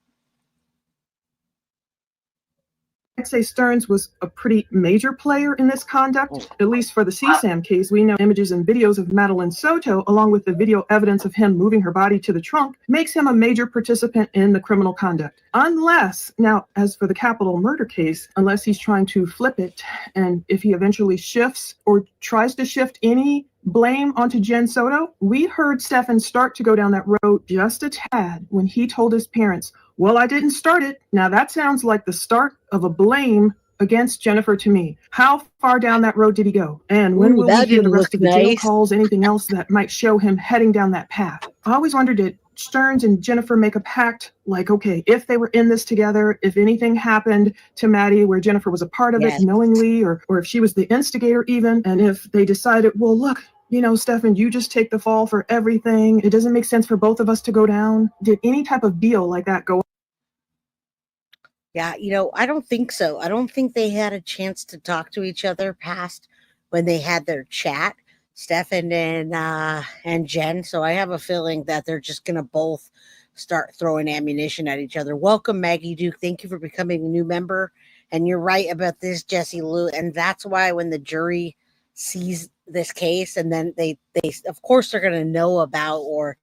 I'd say Stearns was a pretty major player in this conduct, at least for the CSAM case. We know images and videos of Madeline Soto, along with the video evidence of him moving her body to the trunk, makes him a major participant in the criminal conduct. Unless, now, as for the capital murder case, unless he's trying to flip it, and if he eventually shifts or tries to shift any blame onto Jen Soto, we heard Stephan start to go down that road just a tad when he told his parents, well, I didn't start it. Now that sounds like the start of a blame against Jennifer to me. How far down that road did he go? And when will we hear the rest of the jail calls, anything else that might show him heading down that path? I always wondered, did Stearns and Jennifer make a pact? Like, okay, if they were in this together, if anything happened to Maddie where Jennifer was a part of it knowingly, or if she was the instigator even, and if they decided, well, look, Stephan, you just take the fall for everything. It doesn't make sense for both of us to go down. Did any type of deal like that go? Yeah, I don't think so. I don't think they had a chance to talk to each other past when they had their chat, Stephan and Jen. So I have a feeling that they're just going to both start throwing ammunition at each other. Welcome, Maggie Duke. Thank you for becoming a new member. And you're right about this, Jesse Lou. And that's why when the jury sees this case, and then they of course they're going to know about, or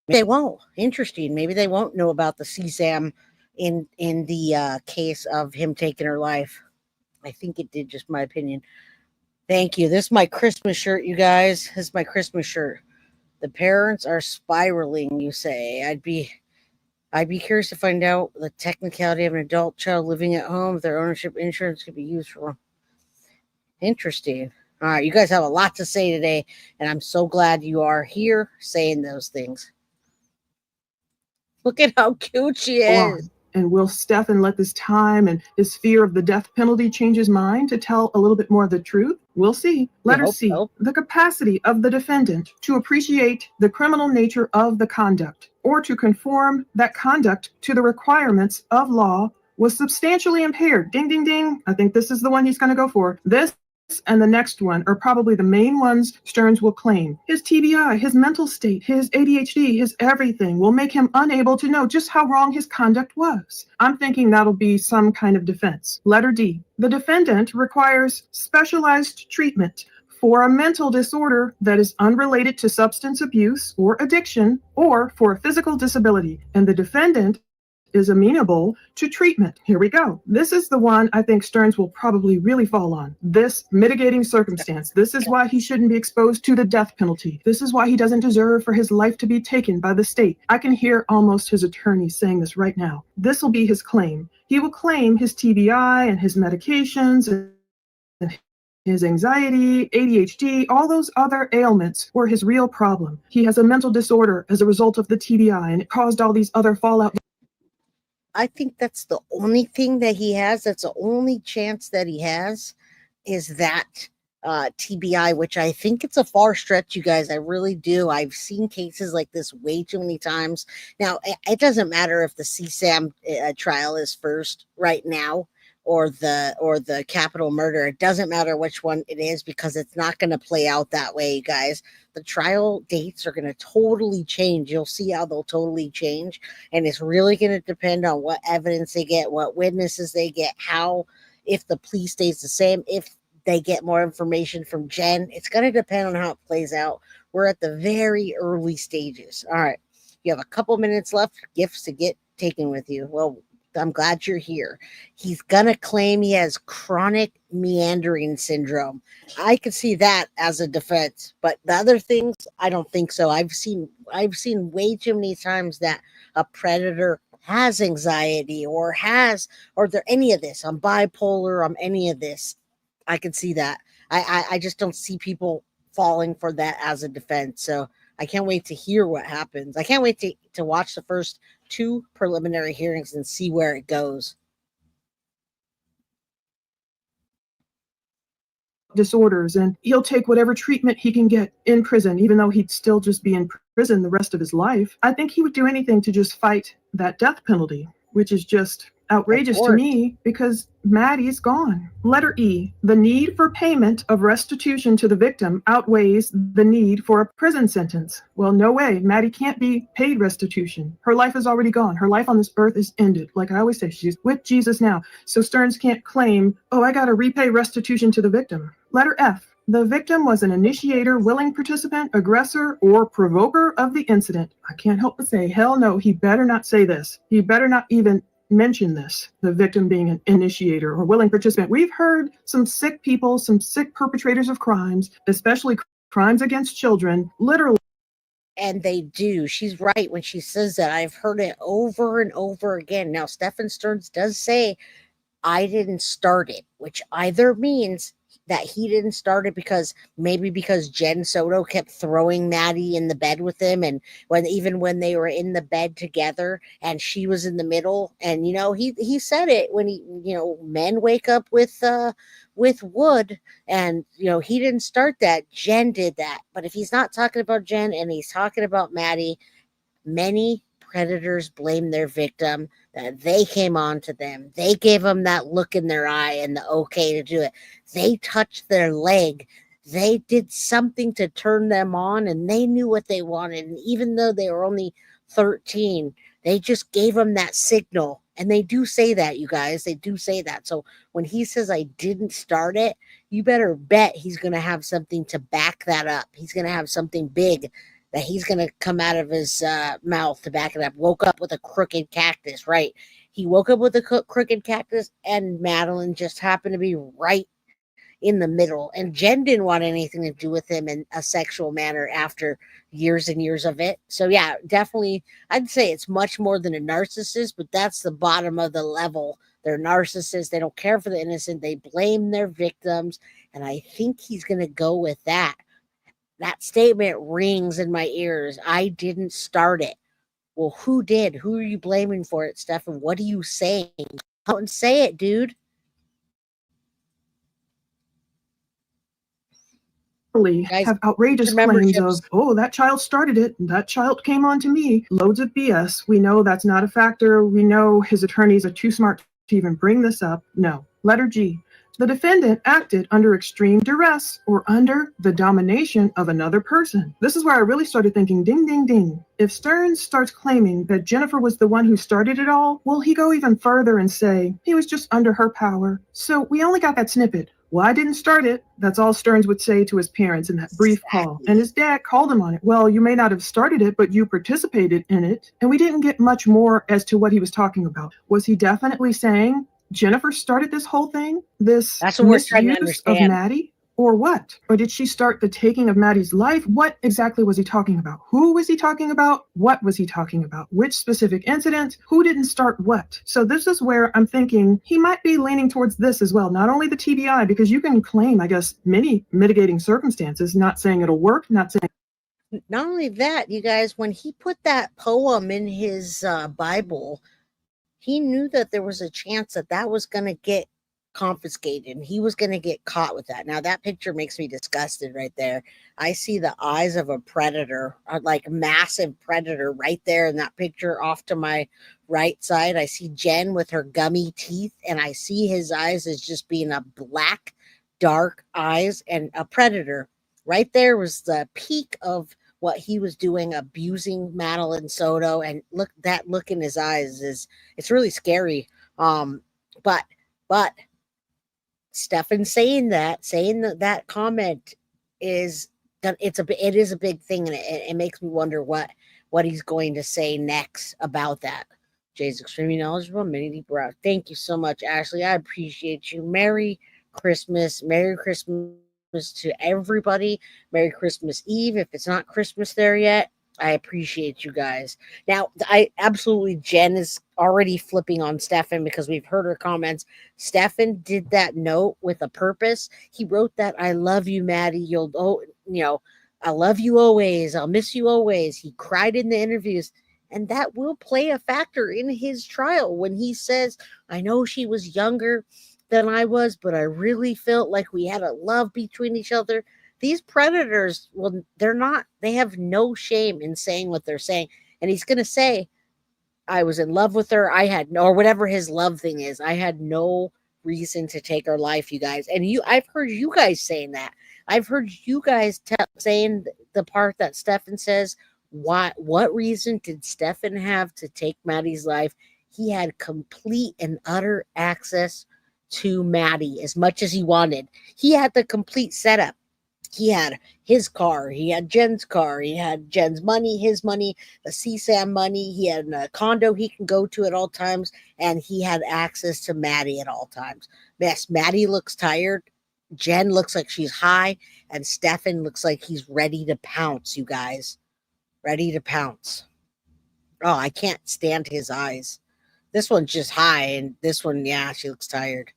they won't. Interesting. Maybe they won't know about the CSAM in the case of him taking her life. I think it did, just my opinion. Thank you. This is my Christmas shirt, you guys. This is my Christmas shirt. The parents are spiraling, you say. I'd be curious to find out the technicality of an adult child living at home, if their ownership insurance could be used for. Interesting. All right, you guys have a lot to say today, and I'm so glad you are here saying those things. Look at how cute she is. And will Stephan let this time and his fear of the death penalty change his mind to tell a little bit more of the truth? We'll see. Letter C, the capacity of the defendant to appreciate the criminal nature of the conduct or to conform that conduct to the requirements of law was substantially impaired. Ding, ding, ding. I think this is the one he's going to go for. This and the next one are probably the main ones Stearns will claim. His TBI, his mental state, his ADHD, his everything will make him unable to know just how wrong his conduct was. I'm thinking that'll be some kind of defense. Letter D, the defendant requires specialized treatment for a mental disorder that is unrelated to substance abuse or addiction or for a physical disability, and the defendant is amenable to treatment. Here we go. This is the one I think Stearns will probably really fall on. This mitigating circumstance. This is why he shouldn't be exposed to the death penalty. This is why he doesn't deserve for his life to be taken by the state. I can hear almost his attorney saying this right now. This will be his claim. He will claim his TBI and his medications and his anxiety, ADHD, all those other ailments were his real problem. He has a mental disorder as a result of the TBI, and it caused all these other fallout. I think that's the only thing that he has. That's the only chance that he has, is that TBI, which I think it's a far stretch, you guys. I really do. I've seen cases like this way too many times. Now, it doesn't matter if the CSAM trial is first right now or the capital murder. It doesn't matter which one it is because it's not going to play out that way, you guys. The trial dates are going to totally change. You'll see how they'll totally change, and it's really going to depend on what evidence they get, what witnesses they get, how if the plea stays the same, if they get more information from Jen. It's going to depend on how it plays out. We're at the very early stages. All right. You have a couple minutes left. Gifts to get taken with you. Well, I'm glad you're here. He's going to claim he has chronic meandering syndrome. I could see that as a defense, but the other things, I don't think so. I've seen way too many times that a predator has anxiety or there any of this. I'm bipolar. I'm any of this. I can see that. I just don't see people falling for that as a defense. So I can't wait to hear what happens. I can't wait to watch the first 2 preliminary hearings and see where it goes. Disorders, and he'll take whatever treatment he can get in prison, even though he'd still just be in prison the rest of his life. I think he would do anything to just fight that death penalty, which is just outrageous to me because Maddie's gone. Letter E, the need for payment of restitution to the victim outweighs the need for a prison sentence. Well, no way. Maddie can't be paid restitution. Her life is already gone. Her life on this earth is ended. Like I always say, she's with Jesus now. So Sterns can't claim, oh, I got to repay restitution to the victim. Letter F, the victim was an initiator, willing participant, aggressor, or provoker of the incident. I can't help but say, hell no, he better not say this. He better not even mention this, the victim being an initiator or willing participant. We've heard some sick people, some sick perpetrators of crimes, especially crimes against children, literally. And they do. She's right when she says that. I've heard it over and over again. Now, Stephan Sterns does say, I didn't start it, which either means that he didn't start it because Jen Soto kept throwing Maddie in the bed with him, and when they were in the bed together and she was in the middle, and he said it when men wake up with wood, and he didn't start that. Jen did that. But if he's not talking about Jen and he's talking about Maddie, many predators blame their victim that they came on to them. They gave them that look in their eye and the okay to do it. They touched their leg. They did something to turn them on, and they knew what they wanted. And even though they were only 13, they just gave them that signal. And they do say that, you guys. They do say that. So when he says, I didn't start it, you better bet he's going to have something to back that up. He's going to have something big that he's going to come out of his mouth to back it up. Woke up with a crooked cactus, right? He woke up with a crooked cactus, and Madeline just happened to be right in the middle. And Jen didn't want anything to do with him in a sexual manner after years and years of it. So, yeah, definitely, I'd say it's much more than a narcissist, but that's the bottom of the level. They're narcissists. They don't care for the innocent. They blame their victims. And I think he's going to go with that. That statement rings in my ears. I didn't start it. Well, who did? Who are you blaming for it, Stephan? What are you saying? Come out and say it, dude. Guys, have outrageous claims of, oh, that child started it. That child came on to me. Loads of BS. We know that's not a factor. We know his attorneys are too smart to even bring this up. No. Letter G. The defendant acted under extreme duress or under the domination of another person. This is where I really started thinking, ding, ding, ding. If Sterns starts claiming that Jennifer was the one who started it all, will he go even further and say he was just under her power? So we only got that snippet. Well, I didn't start it. That's all Sterns would say to his parents in that brief call. And his dad called him on it. Well, you may not have started it, but you participated in it. And we didn't get much more as to what he was talking about. Was he definitely saying Jennifer started this whole thing? This misuse of Maddie? Or what? Or did she start the taking of Maddie's life? What exactly was he talking about? Who was he talking about? What was he talking about? Which specific incident? Who didn't start what? So this is where I'm thinking he might be leaning towards this as well. Not only the TBI, because you can claim, I guess, many mitigating circumstances, not saying it'll work, not saying. Not only that, you guys, when he put that poem in his Bible, he knew that there was a chance that was going to get confiscated, and he was going to get caught with that. Now that picture makes me disgusted right there. I see the eyes of a predator, like massive predator right there in that picture off to my right side. I see Jen with her gummy teeth, and I see his eyes as just being a black, dark eyes and a predator. Right there was the peak of what he was doing, abusing Madeline Soto, and that look in his eyes is, it's really scary. Um, but but Stefan saying that comment is it is a big thing, and it makes me wonder what he's going to say next about that. Jay's extremely knowledgeable. Many deep breaths. Thank you so much, Ashley. I appreciate you. Merry Christmas. Merry Christmas to everybody. Merry Christmas Eve. If it's not Christmas there yet, I appreciate you guys. Now, Jen is already flipping on Stefan because we've heard her comments. Stefan did that note with a purpose. He wrote that, I love you, Maddie. I love you always. I'll miss you always. He cried in the interviews, and that will play a factor in his trial when he says, I know she was younger than I was, but I really felt like we had a love between each other. These predators, well, they have no shame in saying what they're saying. And he's going to say, I was in love with her. Or whatever his love thing is. I had no reason to take her life, you guys. And I've heard you guys saying that. I've heard you guys saying the part that Stefan says, what reason did Stefan have to take Maddie's life? He had complete and utter access to Maddie as much as he wanted. He had the complete setup. He had his car, he had Jen's car, he had Jen's money, his money, the CSAM money, he had a condo he can go to at all times, and he had access to Maddie at all times. Yes, Maddie looks tired, Jen looks like she's high, and Stefan looks like he's ready to pounce, you guys. Ready to pounce. Oh, I can't stand his eyes. This one's just high, and this one, yeah, she looks tired.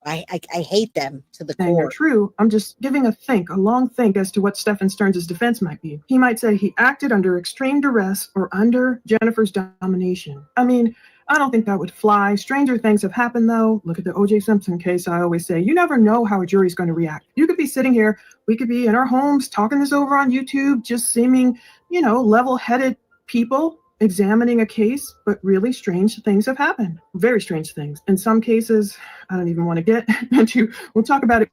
I hate them to the core. They're true. I'm just giving a long think as to what Stephan Sterns' defense might be. He might say he acted under extreme duress or under Jennifer's domination. I mean, I don't think that would fly. Stranger things have happened, though. Look at the O.J. Simpson case. I always say, you never know how a jury's going to react. You could be sitting here, we could be in our homes talking this over on YouTube, just seeming, level-headed people examining a case, but really strange things have happened. Very strange things. In some cases, I don't even want to get into, we'll talk about it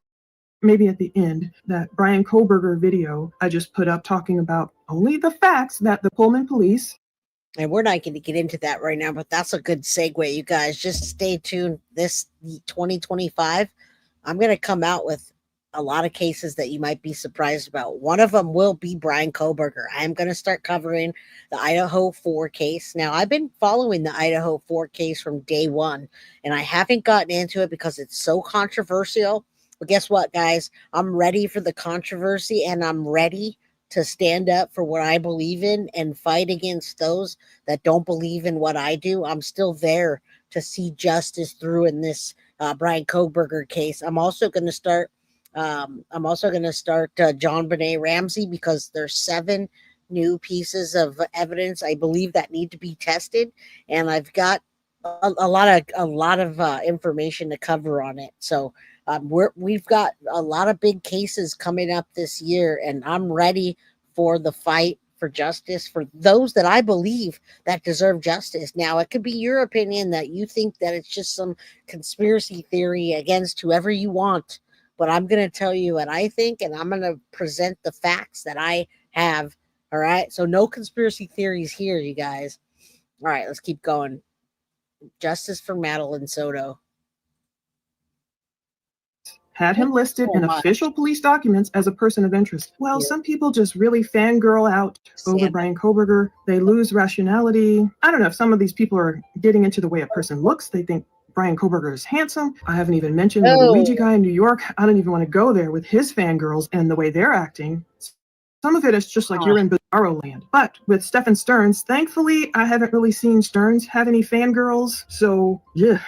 maybe at the end, that Brian Koberger video I just put up talking about only the facts that the Pullman police. And we're not going to get into that right now, but that's a good segue, you guys. Just stay tuned. This 2025, I'm going to come out with a lot of cases that you might be surprised about. One of them will be Brian Koberger. I'm going to start covering the Idaho 4 case. Now, I've been following the Idaho 4 case from day one, and I haven't gotten into it because it's so controversial. But guess what, guys? I'm ready for the controversy, and I'm ready to stand up for what I believe in and fight against those that don't believe in what I do. I'm still there to see justice through in this Brian Koberger case. I'm also going to start John Benet Ramsey because there's 7 new pieces of evidence I believe that need to be tested, and I've got a lot of information to cover on it. So we've got a lot of big cases coming up this year, and I'm ready for the fight for justice for those that I believe that deserve justice. Now, it could be your opinion that you think that it's just some conspiracy theory against whoever you want. But I'm going to tell you what I think, and I'm going to present the facts that I have. All right. So no conspiracy theories here, you guys. All right, let's keep going. Justice for Madeline Soto. Had him listed in official police documents as a person of interest. Well, some people just really fangirl out over Brian Koberger. They lose rationality. I don't know if some of these people are getting into the way a person looks. They think Brian Koberger is handsome. I haven't even mentioned the Luigi guy in New York. I don't even want to go there with his fangirls and the way they're acting. Some of it is just like you're in bizarro land. But with Stephan Sterns, thankfully, I haven't really seen Sterns have any fangirls. So, yeah.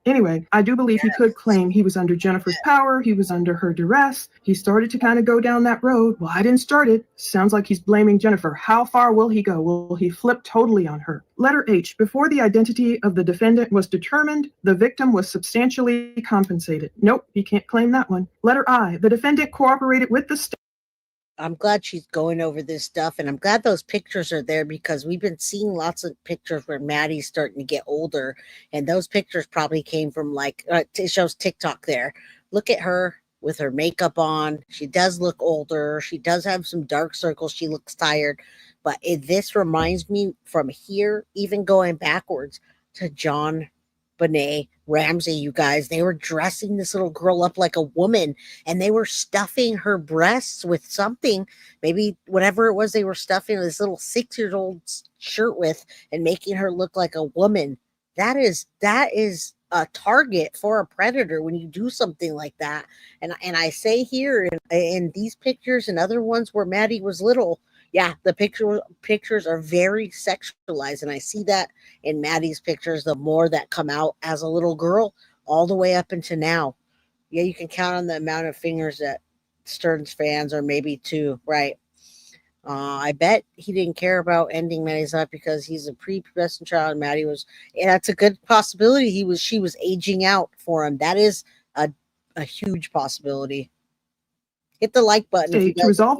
Anyway, I do believe he could claim he was under Jennifer's power. He was under her duress. He started to kind of go down that road. Well, I didn't start it. Sounds like he's blaming Jennifer. How far will he go? Will he flip totally on her? Letter H. Before the identity of the defendant was determined, the victim was substantially compensated. Nope, he can't claim that one. Letter I. The defendant cooperated with the state. I'm glad she's going over this stuff, and I'm glad those pictures are there because we've been seeing lots of pictures where Maddie's starting to get older, and those pictures probably came from it shows TikTok there. Look at her with her makeup on. She does look older. She does have some dark circles. She looks tired, but this reminds me from here, even going backwards to John Benet Ramsey, you guys. They were dressing this little girl up like a woman, and they were stuffing her breasts with something, maybe whatever it was they were stuffing this little 6-year-old shirt with, and making her look like a woman. That is a target for a predator when you do something like that. And I say here in these pictures and other ones where Maddie was little, yeah, the pictures are very sexualized, and I see that in Maddie's pictures, the more that come out as a little girl, all the way up into now. Yeah, you can count on the amount of fingers that Stearns fans, or maybe two, right? I bet he didn't care about ending Maddie's life because he's a prepubescent child, and Maddie was, and that's a good possibility. She was aging out for him. That is a huge possibility. Hit the like button if you guys. To resolve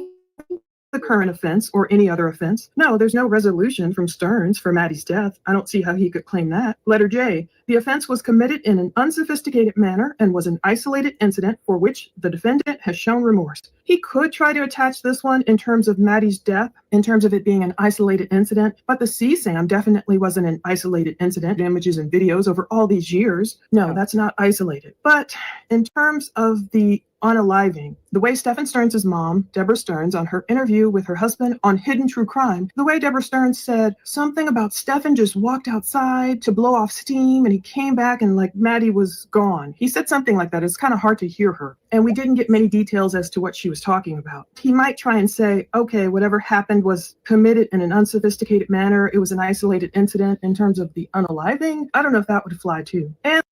the current offense or any other offense. No, there's no resolution from Stearns for Maddie's death. I don't see how he could claim that. Letter J. The offense was committed in an unsophisticated manner and was an isolated incident for which the defendant has shown remorse. He could try to attach this one in terms of Maddie's death, in terms of it being an isolated incident, but the CSAM definitely wasn't an isolated incident. Images and videos over all these years. No, that's not isolated. But in terms of the unaliving, the way Stephan Sterns' mom, Deborah Sterns, on her interview with her husband on Hidden True Crime, the way Deborah Sterns said something about Stephan just walked outside to blow off steam and he came back and like Maddie was gone. He said something like that. It's kind of hard to hear her. And we didn't get many details as to what she was talking about. He might try and say, okay, whatever happened was committed in an unsophisticated manner. It was an isolated incident in terms of the unaliving. I don't know if that would fly too. And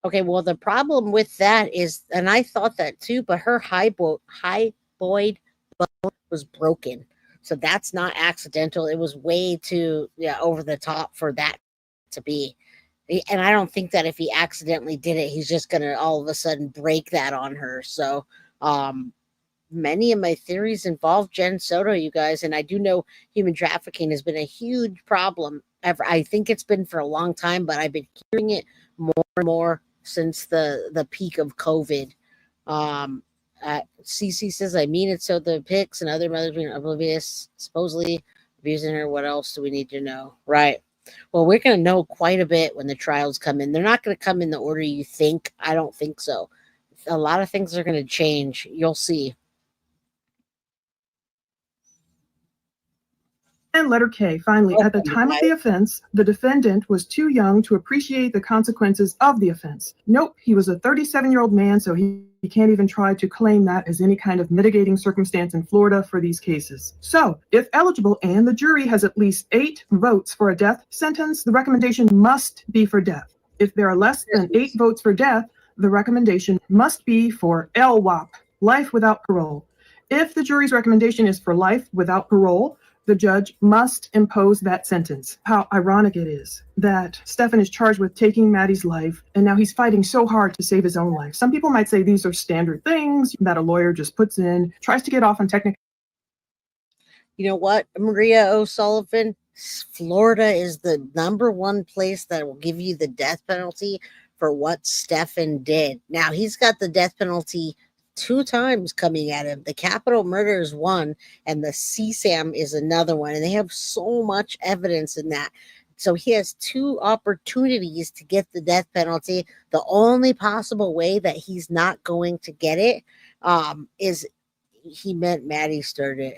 okay, well, the problem with that is, and I thought that too, but her hyoid bone was broken. So that's not accidental. It was way too over the top for that to be. And I don't think that if he accidentally did it, he's just going to all of a sudden break that on her. So many of my theories involve Jen Soto, you guys. And I do know human trafficking has been a huge problem ever. I think it's been for a long time, but I've been hearing it more and more since the peak of COVID. CC says, I mean it, so the pics and other mothers being oblivious, supposedly abusing her. What else do we need to know? Right. Well, we're going to know quite a bit when the trials come in. They're not going to come in the order you think. I don't think so. A lot of things are going to change. You'll see. And letter K, finally, at the time of the offense, the defendant was too young to appreciate the consequences of the offense. Nope, he was a 37-year-old man, so he can't even try to claim that as any kind of mitigating circumstance in Florida for these cases. So, if eligible and the jury has at least 8 votes for a death sentence, the recommendation must be for death. If there are less than 8 votes for death, the recommendation must be for LWOP, life without parole. If the jury's recommendation is for life without parole, the judge must impose that sentence. How ironic it is that Stephan is charged with taking Maddie's life, and now he's fighting so hard to save his own life. Some people might say these are standard things that a lawyer just puts in, tries to get off on technical. You know what, Maria O'Sullivan? Florida is the #1 place that will give you the death penalty for what Stephan did. Now, he's got the death penalty 2 times coming at him. The capital murder is one, and the CSAM is another one. And they have so much evidence in that. So he has 2 opportunities to get the death penalty. The only possible way that he's not going to get it is he meant Maddie stirred it.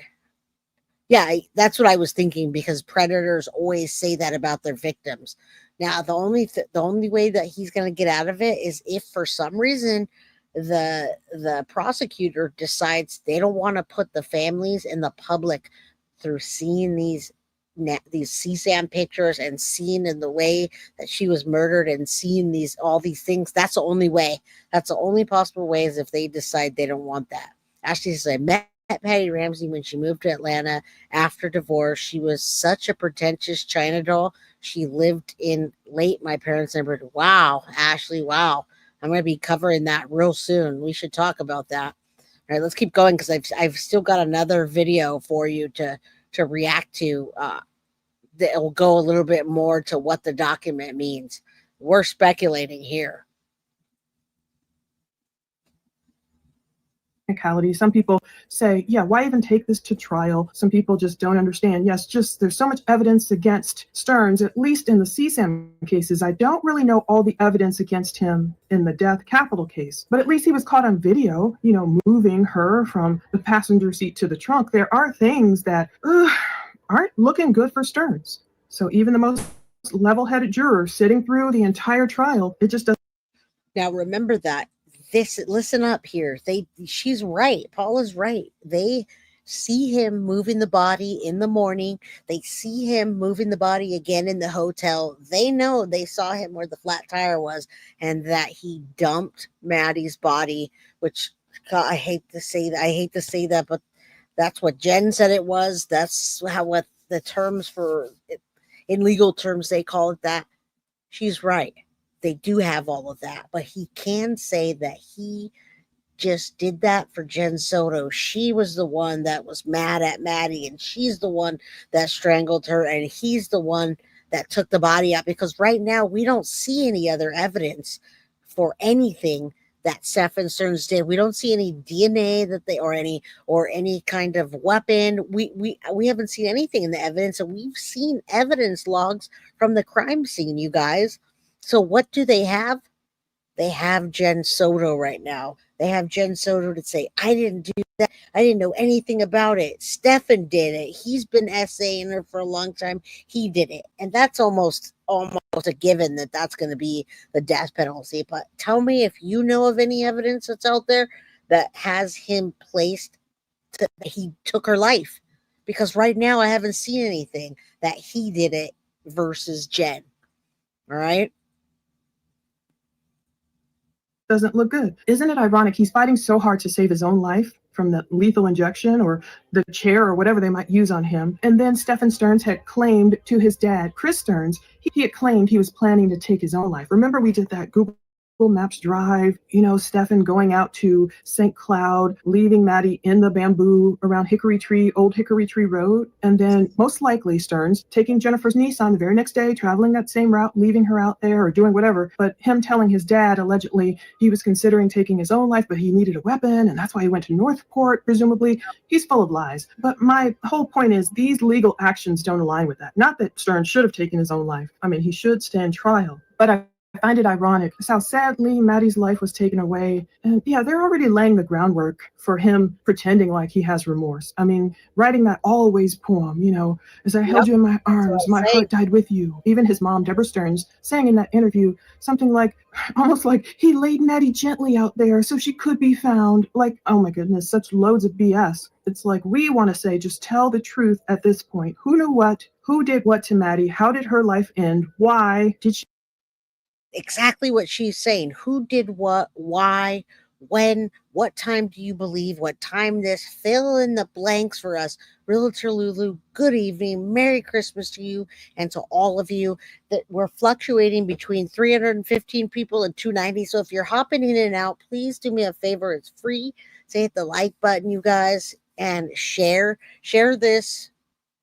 Yeah, that's what I was thinking, because predators always say that about their victims. Now, the only way that he's going to get out of it is if for some reason the prosecutor decides they don't want to put the families and the public through seeing these these CSAM pictures and seen in the way that she was murdered and seen all these things, that's the only way. That's the only possible way, is if they decide they don't want that. Ashley says, I met Patty Ramsey when she moved to Atlanta after divorce. She was such a pretentious China doll. She lived in late my parents' neighborhood. Wow, Ashley, wow. I'm going to be covering that real soon. We should talk about that. All right, let's keep going, because I've still got another video for you to react to. That will go a little bit more to what the document means. We're speculating here. Some people say, yeah, why even take this to trial? Some people just don't understand. Yes, just there's so much evidence against Sterns, at least in the CSAM cases. I don't really know all the evidence against him in the death capital case, but at least he was caught on video, moving her from the passenger seat to the trunk. There are things that aren't looking good for Sterns. So even the most level-headed juror sitting through the entire trial, it just doesn't. Now remember that. Listen up here. She's right. Paula's right. They see him moving the body in the morning. They see him moving the body again in the hotel. They know they saw him where the flat tire was, and that he dumped Maddie's body, which, God, I hate to say that, but that's what Jen said it was. That's what the terms for it, in legal terms, they call it that. She's right. They do have all of that, but he can say that he just did that for Jen Soto. She was the one that was mad at Maddie, and she's the one that strangled her, and he's the one that took the body out, because right now we don't see any other evidence for anything that Stephan Sterns did. We don't see any DNA that they or any kind of weapon. We haven't seen anything in the evidence, and we've seen evidence logs from the crime scene, you guys. So what do they have? They have Jen Soto right now. They have Jen Soto to say, I didn't do that. I didn't know anything about it. Stephan did it. He's been essaying her for a long time. He did it. And that's almost a given that that's going to be the death penalty. But tell me if you know of any evidence that's out there that has him placed that he took her life. Because right now I haven't seen anything that he did it versus Jen. All right? Doesn't look good. Isn't it ironic? He's fighting so hard to save his own life from the lethal injection or the chair or whatever they might use on him. And then Stephan Sterns had claimed to his dad, Chris Sterns, he had claimed he was planning to take his own life. Remember, we did that Google Maps drive, Stephan going out to St. Cloud, leaving Maddie in the bamboo around Old Hickory Tree Road. And then most likely Sterns taking Jennifer's Nissan the very next day, traveling that same route, leaving her out there or doing whatever. But him telling his dad, allegedly, he was considering taking his own life, but he needed a weapon. And that's why he went to Northport, presumably. He's full of lies. But my whole point is these legal actions don't align with that. Not that Sterns should have taken his own life. I mean, he should stand trial. But I find it ironic how sadly Maddie's life was taken away. And yeah, they're already laying the groundwork for him pretending like he has remorse. I mean, writing that always poem, as I held you in my arms, my heart died with you. Even his mom, Deborah Sterns, saying in that interview something like, almost like he laid Maddie gently out there so she could be found. Like, oh my goodness, such loads of BS. It's like we want to say, just tell the truth at this point. Who knew what? Who did what to Maddie? How did her life end? Why did she? Exactly what she's saying. Who did what, why, when, what time do you believe, what time this, fill in the blanks for us. Realtor Lulu, good evening, Merry Christmas to you and to all of you. That we're fluctuating between 315 people and 290. So if you're hopping in and out, please do me a favor. It's free. So hit the like button, you guys, and share this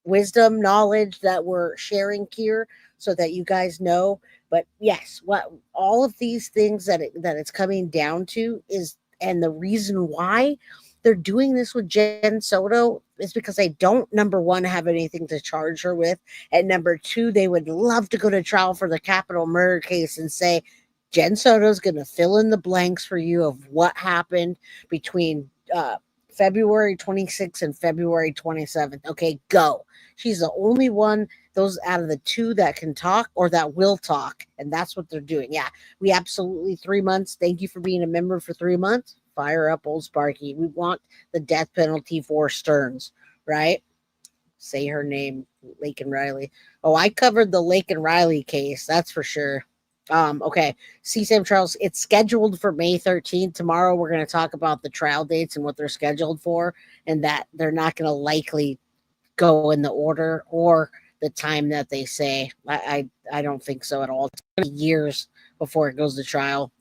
wisdom, knowledge that we're sharing here so that you guys know. But yes, what all of these things that it's coming down to is, and the reason why they're doing this with Jen Soto is because they don't, number one, have anything to charge her with, and number two, they would love to go to trial for the capital murder case and say, Jen Soto's going to fill in the blanks for you of what happened between February 26th and February 27th. Okay, go. She's the only one, those out of the two, that can talk or that will talk. And that's what they're doing. Yeah, we absolutely 3 months. Thank you for being a member for 3 months. Fire up old Sparky. We want the death penalty for Sterns, right? say her name, Lake and Riley. Oh, I covered the Lake and Riley case, that's for sure. Okay. CSAM trials, it's scheduled for May 13th. Tomorrow we're going to talk about the trial dates and what they're scheduled for, and that they're not going to likely go in the order or the time that they say. I don't think so at all. It's going to be years before it goes to trial.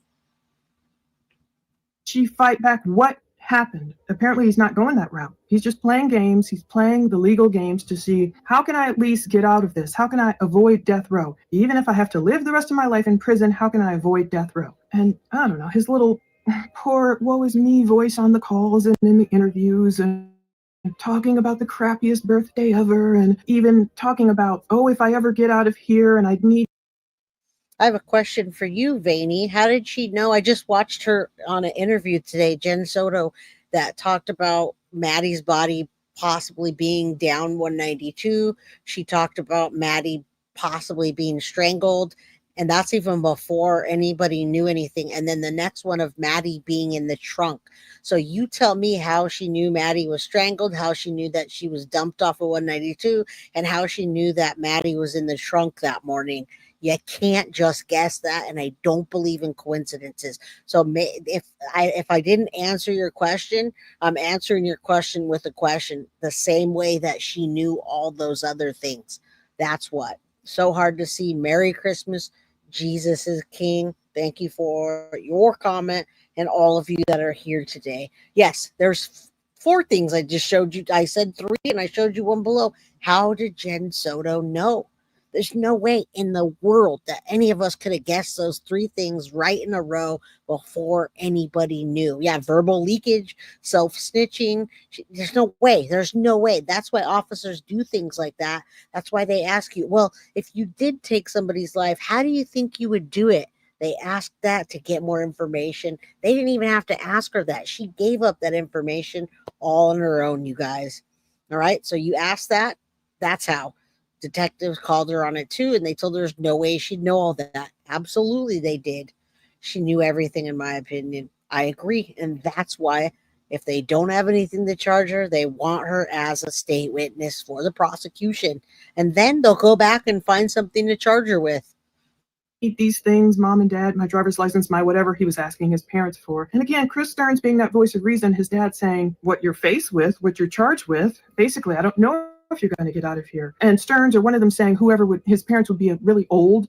She fight back what happened. Apparently he's not going that route. He's just playing games. He's playing the legal games to see, how can I at least get out of this? How can I avoid death row? Even if I have to live the rest of my life in prison, how can I avoid death row? And I don't know, his little poor woe is me voice on the calls and in the interviews, and talking about the crappiest birthday ever, and even talking about, oh, if I ever get out of here and I'd need. I have a question for you, Vaney. How did she know? I just watched her on an interview today, Jen Soto, that talked about Maddie's body possibly being down 192. She talked about Maddie possibly being strangled. And that's even before anybody knew anything. And then the next one of Maddie being in the trunk. So you tell me how she knew Maddie was strangled, how she knew that she was dumped off of 192, and how she knew that Maddie was in the trunk that morning. You can't just guess that, and I don't believe in coincidences. So if I didn't answer your question, I'm answering your question with a question, the same way that she knew all those other things. That's what. So hard to see. Merry Christmas. Jesus is King. Thank you for your comment and all of you that are here today. Yes, there's 4 things I just showed you. I said 3 and I showed you one below. How did Jen Soto know? There's no way in the world that any of us could have guessed those 3 things right in a row before anybody knew. Yeah, verbal leakage, self-snitching. There's no way. There's no way. That's why officers do things like that. That's why they ask you, well, if you did take somebody's life, how do you think you would do it? They asked that to get more information. They didn't even have to ask her that. She gave up that information all on her own, you guys. All right. So you asked that. That's how. Detectives called her on it too, and they told her there's no way she'd know all that. Absolutely, they did. She knew everything, in my opinion. I agree. And that's why, if they don't have anything to charge her, they want her as a state witness for the prosecution. And then they'll go back and find something to charge her with. These things, mom and dad, my driver's license, my whatever he was asking his parents for. And again, Chris Sterns being that voice of reason, his dad saying, what you're faced with, what you're charged with, basically, I don't know if you're going to get out of here. And Sterns, or one of them, saying whoever would, his parents would be really old,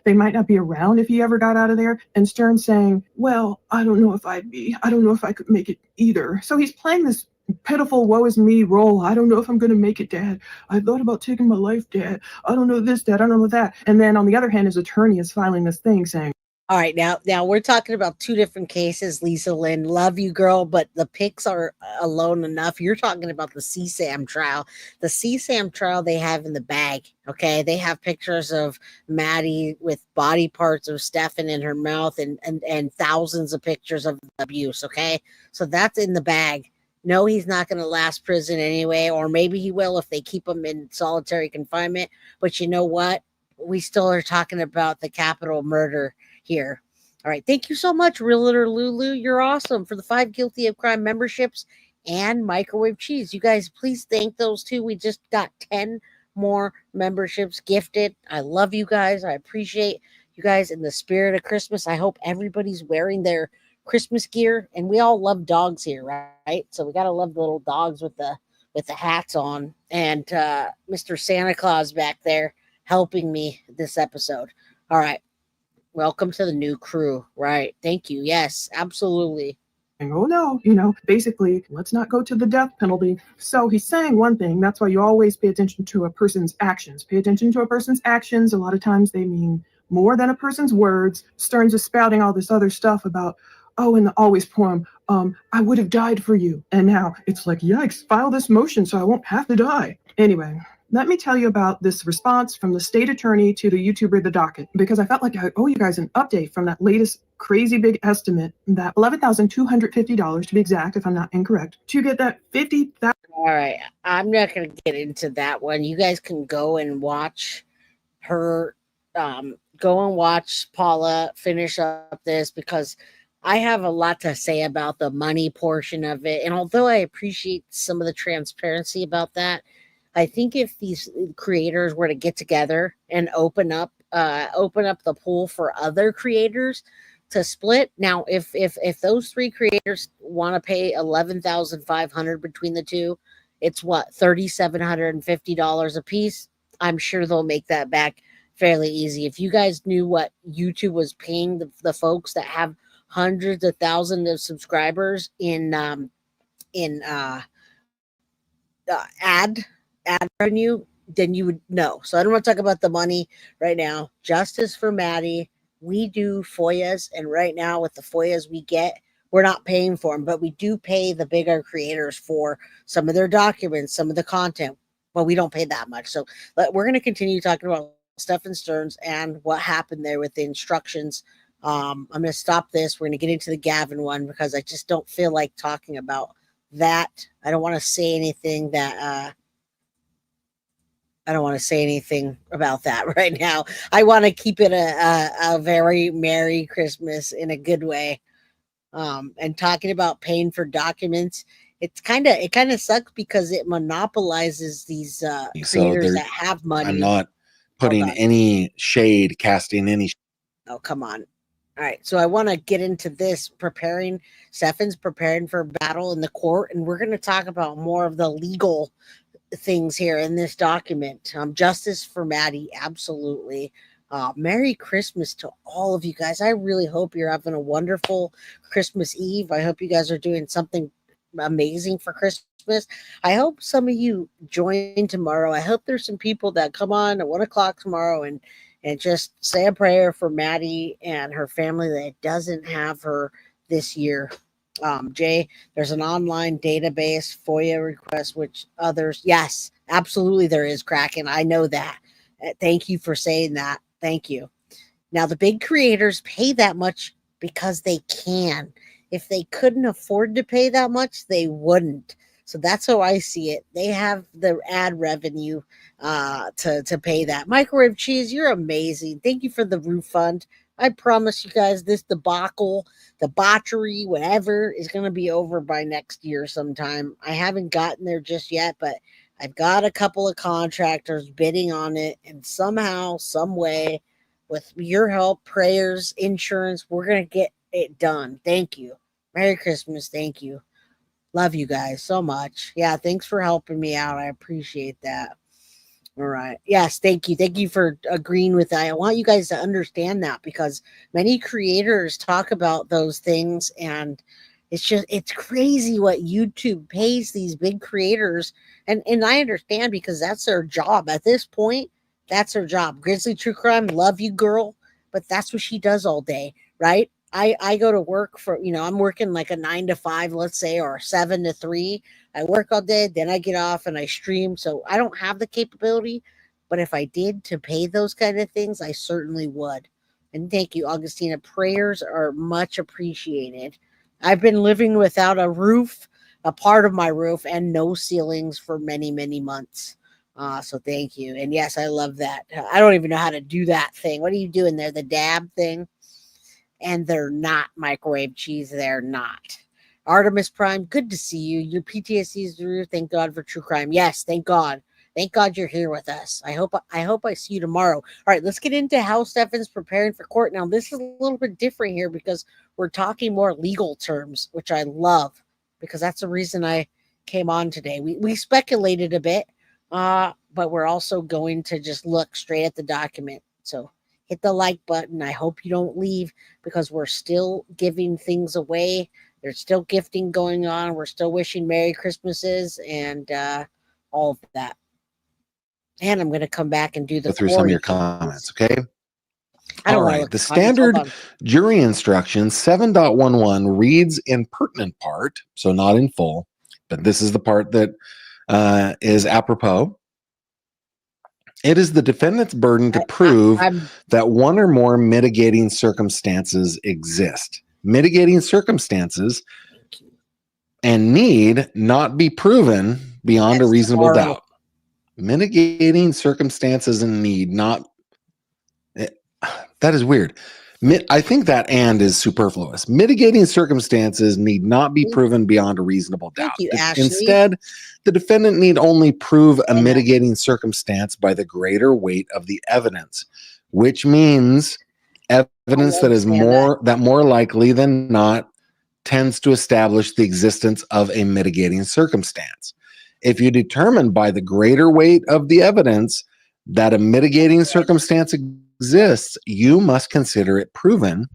they might not be around if he ever got out of there. And Sterns saying, well, I don't know if I don't know if I could make it either. So he's playing this pitiful woe is me role. I don't know if I'm going to make it, Dad. I thought about taking my life, Dad. I don't know this, Dad. I don't know that. And then on the other hand, his attorney is filing this thing saying, all right, now we're talking about 2 different cases, Lisa Lynn. Love you, girl, but the pics are alone enough. You're talking about the CSAM trial. The CSAM trial they have in the bag, okay? They have pictures of Maddie with body parts of Stephan in her mouth and thousands of pictures of abuse, okay? So that's in the bag. No, he's not going to last prison anyway, or maybe he will if they keep him in solitary confinement. But you know what? We still are talking about the capital murder here. All right. Thank you so much, Realtor Lulu. You're awesome for the 5 Guilty of Crime memberships and microwave cheese. You guys, please thank those 2. We just got 10 more memberships gifted. I love you guys. I appreciate you guys. In the spirit of Christmas, I hope everybody's wearing their Christmas gear, and we all love dogs here, right? So we got to love the little dogs with the hats on, and Mr. Santa Claus back there helping me this episode. All right. Welcome to the new crew. Right. Thank you. Yes, absolutely. Oh no, basically, let's not go to the death penalty. So he's saying one thing. That's why you always pay attention to a person's actions. Pay attention to a person's actions. A lot of times they mean more than a person's words. Sterns is spouting all this other stuff about, in the Always poem, I would have died for you. And now it's like, yikes, file this motion so I won't have to die. Anyway, let me tell you about this response from the state attorney to the YouTuber The Docket, because I felt like I owe you guys an update from that latest crazy big estimate, that $11,250 to be exact, if I'm not incorrect, to get that $50,000. All right. I'm not going to get into that one. You guys can go and watch her, go and watch Paula finish up this, because I have a lot to say about the money portion of it. And although I appreciate some of the transparency about that, I think if these creators were to get together and open up the pool for other creators to split. Now, if those three creators want to pay 11,500 between the two, it's what, $3,750 a piece. I'm sure they'll make that back fairly easy. If you guys knew what YouTube was paying the folks that have hundreds of thousands of subscribers in ad revenue, then you would know. So I don't want to talk about the money right now. Justice for Maddie. We do FOIAs, and right now with the FOIAs we get, we're not paying for them, but we do pay the bigger creators for some of their documents, some of the content, but we don't pay that much. So we're going to continue talking about Stephan Sterns and what happened there with the instructions. I'm going to stop this. We're going to get into the Gavin one because I just don't feel like talking about that. I don't want to say anything that I don't want to say anything about that right now. I want to keep it a very Merry Christmas in a good way. And talking about paying for documents, it kind of sucks because it monopolizes these creators that have money. I'm not putting any shade, casting any. Oh, come on. All right, so I want to get into this. Stephan's preparing for battle in the court, and we're going to talk about more of the legal things here in this document. Justice for Maddie, absolutely. Merry Christmas to all of you guys. I really hope you're having a wonderful Christmas Eve. I hope you guys are doing something amazing for Christmas. I hope some of you join tomorrow. I hope there's some people that come on at 1:00 tomorrow and just say a prayer for Maddie and her family that doesn't have her this year. Jay, there's an online database FOIA request, which others, yes, absolutely there is, Kraken. I know that. Thank you for saying that. Thank you. Now, the big creators pay that much because they can. If they couldn't afford to pay that much, they wouldn't. So that's how I see it. They have the ad revenue to pay that. Microwave Cheese, you're amazing. Thank you for the refund. I promise you guys this debauchery, whatever, is going to be over by next year sometime. I haven't gotten there just yet, but I've got a couple of contractors bidding on it. And somehow, some way, with your help, prayers, insurance, we're going to get it done. Thank you. Merry Christmas. Thank you. Love you guys so much. Yeah, thanks for helping me out. I appreciate that. All right. Yes, thank you. Thank you for agreeing with that. I want you guys to understand that because many creators talk about those things, and it's crazy what YouTube pays these big creators. And I understand because that's their job. At this point, that's their job. Grizzly True Crime, love you, girl. But that's what she does all day, right? I go to work for, I'm working like a 9 to 5, let's say, or 7 to 3. I work all day, then I get off and I stream. So I don't have the capability, but if I did to pay those kind of things, I certainly would. And thank you, Augustina. Prayers are much appreciated. I've been living without a roof, a part of my roof, and no ceilings for many, many months. So thank you. And yes, I love that. I don't even know how to do that thing. What are you doing there? The dab thing? And they're not, Microwave Cheese. They're not. Artemis Prime, good to see you. Your PTSD is through. Thank God for true crime. Yes, thank God. Thank God you're here with us. I hope I see you tomorrow. All right, let's get into how Stephan's preparing for court. Now, this is a little bit different here because we're talking more legal terms, which I love because that's the reason I came on today. We speculated a bit, but we're also going to just look straight at the document. So hit the like button. I hope you don't leave because we're still giving things away. There's still gifting going on. We're still wishing Merry Christmases and all of that. And I'm going to come back and do the Go through some of your comments, okay? All right. The standard jury instruction 7.11 reads in pertinent part, so not in full, but this is the part that is apropos. It is the defendant's burden to prove that one or more mitigating circumstances exist. Mitigating circumstances and need not be proven beyond a reasonable doubt. Mitigating circumstances and need not. That is weird. I think that "and" is superfluous. Mitigating circumstances need not be proven beyond a reasonable doubt. Thank you, Ashley. Instead, the defendant need only prove a I know. mitigating circumstance by the greater weight of the evidence, which means evidence that is more likely than not tends to establish the existence of a mitigating circumstance. If you determine by the greater weight of the evidence that a mitigating circumstance exists, you must consider it proven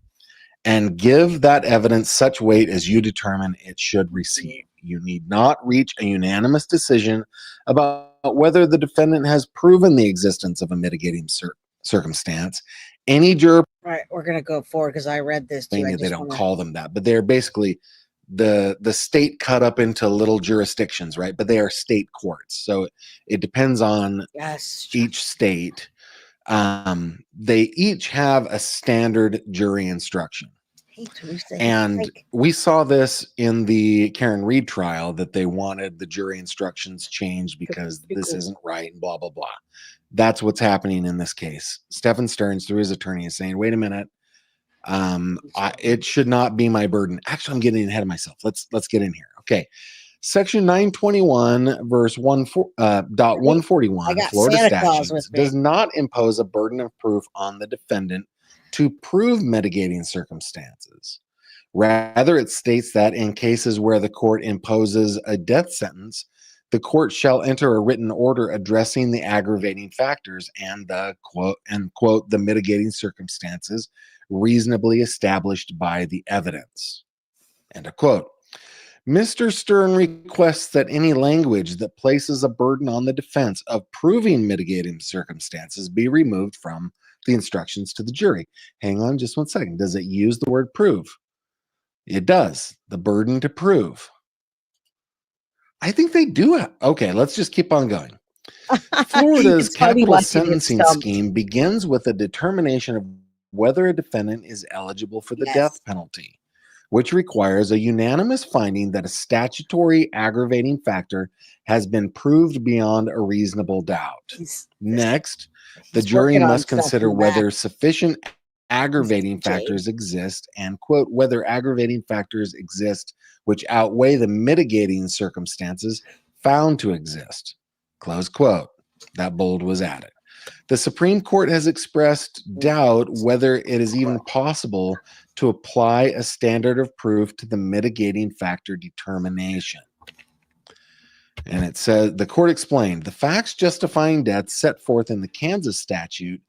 and give that evidence such weight as you determine it should receive. You need not reach a unanimous decision about whether the defendant has proven the existence of a mitigating circumstance. Any juror, Right, we're gonna go forward because I read this too. they don't call them that, but they're basically the state cut up into little jurisdictions, right? But they are state courts, so it depends on each state. They each have a standard jury instruction. Hey, Teresa, And we saw this in the Karen Reed trial, that they wanted the jury instructions changed because this isn't right and blah, blah, blah. That's what's happening in this case. Stephan Sterns, through his attorney, is saying, wait a minute, it should not be my burden. Actually, I'm getting ahead of myself. Let's get in here. Okay. Section 921, verse 141, Florida statutes does not impose a burden of proof on the defendant to prove mitigating circumstances. Rather, it states that in cases where the court imposes a death sentence, the court shall enter a written order addressing the aggravating factors and the quote, the mitigating circumstances reasonably established by the evidence. End of quote. Mr. Stern requests that any language that places a burden on the defense of proving mitigating circumstances be removed from the instructions to the jury. Hang on just one second. Does it use the word prove? It does. The burden to prove. I think they do. Okay, let's just keep on going. Florida's capital sentencing scheme begins with a determination of whether a defendant is eligible for the death penalty, which requires a unanimous finding that a statutory aggravating factor has been proved beyond a reasonable doubt. Next, the jury must consider whether sufficient aggravating factors exist and, quote, whether aggravating factors exist which outweigh the mitigating circumstances found to exist, close quote. That bold was added. The Supreme Court has expressed doubt whether it is even possible to apply a standard of proof to the mitigating factor determination. And it says, the court explained, the facts justifying death set forth in the Kansas statute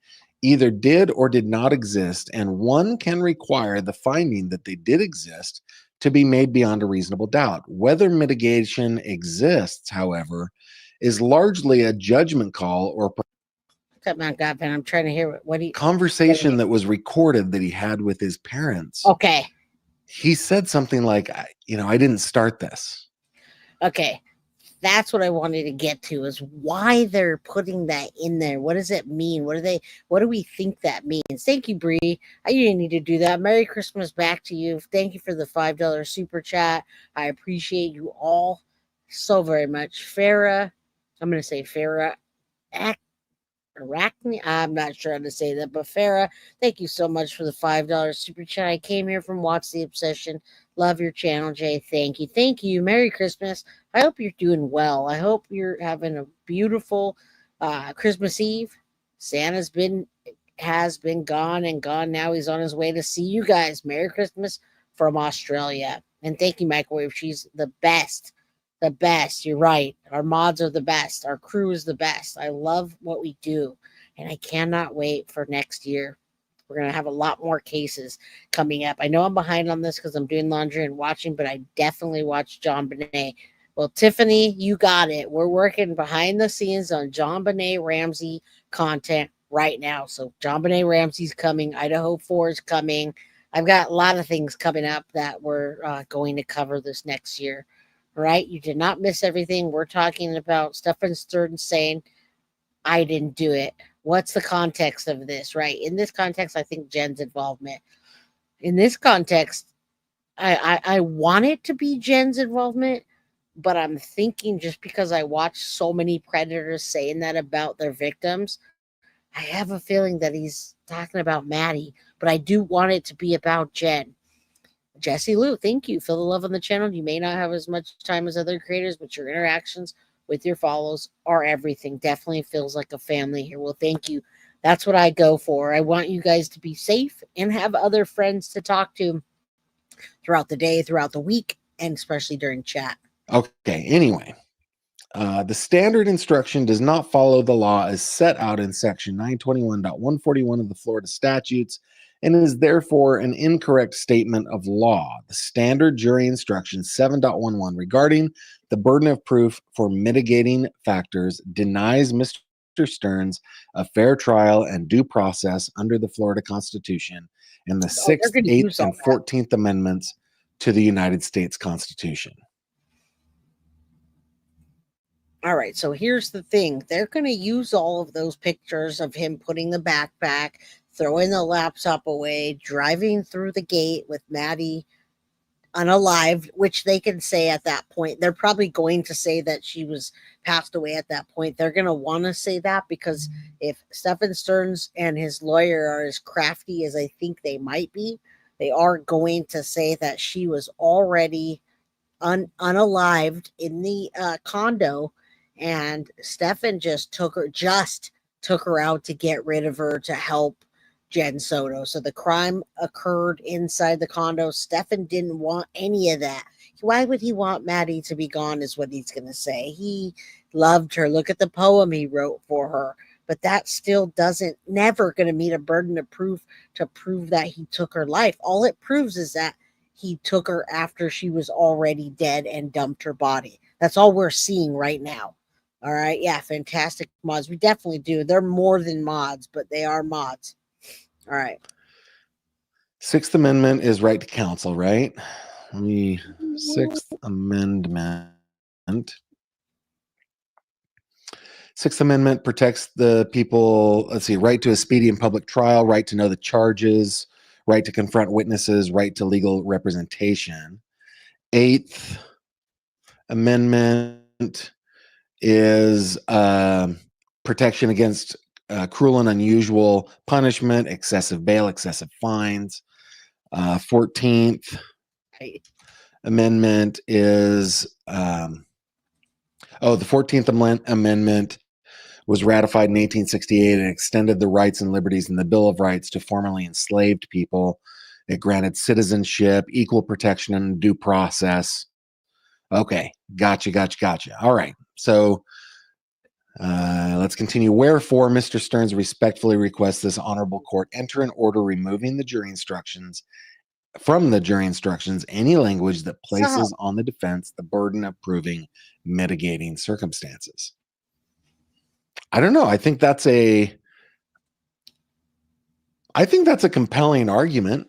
either did or did not exist, and one can require the finding that they did exist to be made beyond a reasonable doubt. Whether mitigation exists, however, is largely a judgment call or come on, Gavin. I'm trying to hear what he conversation that was recorded that he had with his parents. Okay. He said something like, I didn't start this. Okay. That's what I wanted to get to, is why they're putting that in there. What does it mean? What do we think that means? Thank you, Bree. I didn't need to do that. Merry Christmas back to you. Thank you for the $5 super chat. I appreciate you all so very much. Farah, I'm going to say Farah Arachne. I'm not sure how to say that, but Farah, thank you so much for the $5 super chat. I came here from Watch the Obsession. Love your channel, Jay. Thank you. Thank you. Merry Christmas. I hope you're doing well. I hope you're having a beautiful Christmas Eve. Santa's has been gone and gone. Now he's on his way to see you guys. Merry Christmas from Australia. And thank you, Microwave. She's the best. The best. You're right. Our mods are the best. Our crew is the best. I love what we do. And I cannot wait for next year. We're going to have a lot more cases coming up. I know I'm behind on this because I'm doing laundry and watching, but I definitely watched JonBenet. Well, Tiffany, you got it. We're working behind the scenes on JonBenet Ramsey content right now. So JonBenet Ramsey's coming. Idaho 4 is coming. I've got a lot of things coming up that we're going to cover this next year. All right? You did not miss everything. We're talking about Stephan Sterns saying, I didn't do it. What's the context of this, right? In this context, I think Jen's involvement. In this context, I want it to be Jen's involvement, but I'm thinking just because I watched so many predators saying that about their victims, I have a feeling that he's talking about Maddie, but I do want it to be about Jen. Jesse Lou, thank you. Feel the love on the channel. You may not have as much time as other creators, but your interactions with your follows are everything. Definitely feels like a family here. Well, thank you. That's what I go for. I want you guys to be safe and have other friends to talk to throughout the day, throughout the week, and especially during chat. Okay, anyway. The standard instruction does not follow the law as set out in section 921.141 of the Florida statutes and is therefore an incorrect statement of law. The standard jury instruction 7.11 regarding the burden of proof for mitigating factors denies Mr. Stearns a fair trial and due process under the Florida Constitution and the 6th, 8th, and 14th Amendments to the United States Constitution. All right, so here's the thing. They're going to use all of those pictures of him putting the backpack, throwing the laptop away, driving through the gate with Maddie unalived, which they can say at that point. They're probably going to say that she was passed away at that point. They're going to want to say that because if Stephan Sterns and his lawyer are as crafty as I think they might be, they are going to say that she was already unalived in the condo, and Stephan just took her out to get rid of her to help Jen Soto. So the crime occurred inside the condo. Stephan didn't want any of that. Why would he want Maddie to be gone is what he's going to say. He loved her. Look at the poem he wrote for her. But that still never going to meet a burden of proof to prove that he took her life. All it proves is that he took her after she was already dead and dumped her body. That's all we're seeing right now. All right. Yeah. Fantastic mods. We definitely do. They're more than mods, but they are mods. All right. 6th Amendment is right to counsel, right? Sixth Amendment. 6th Amendment protects the people, right to a speedy and public trial, right to know the charges, right to confront witnesses, right to legal representation. 8th Amendment is protection against cruel and unusual punishment, excessive bail, excessive fines. 14th Amendment is the 14th Amendment was ratified in 1868 and extended the rights and liberties in the Bill of Rights to formerly enslaved people. It granted citizenship, equal protection, and due process. Okay, gotcha. All right, so let's continue. Wherefore, Mr. Stearns respectfully requests this honorable court enter an order removing the jury instructions from the jury instructions any language that places on the defense the burden of proving mitigating circumstances. I don't know. I think that's a compelling argument.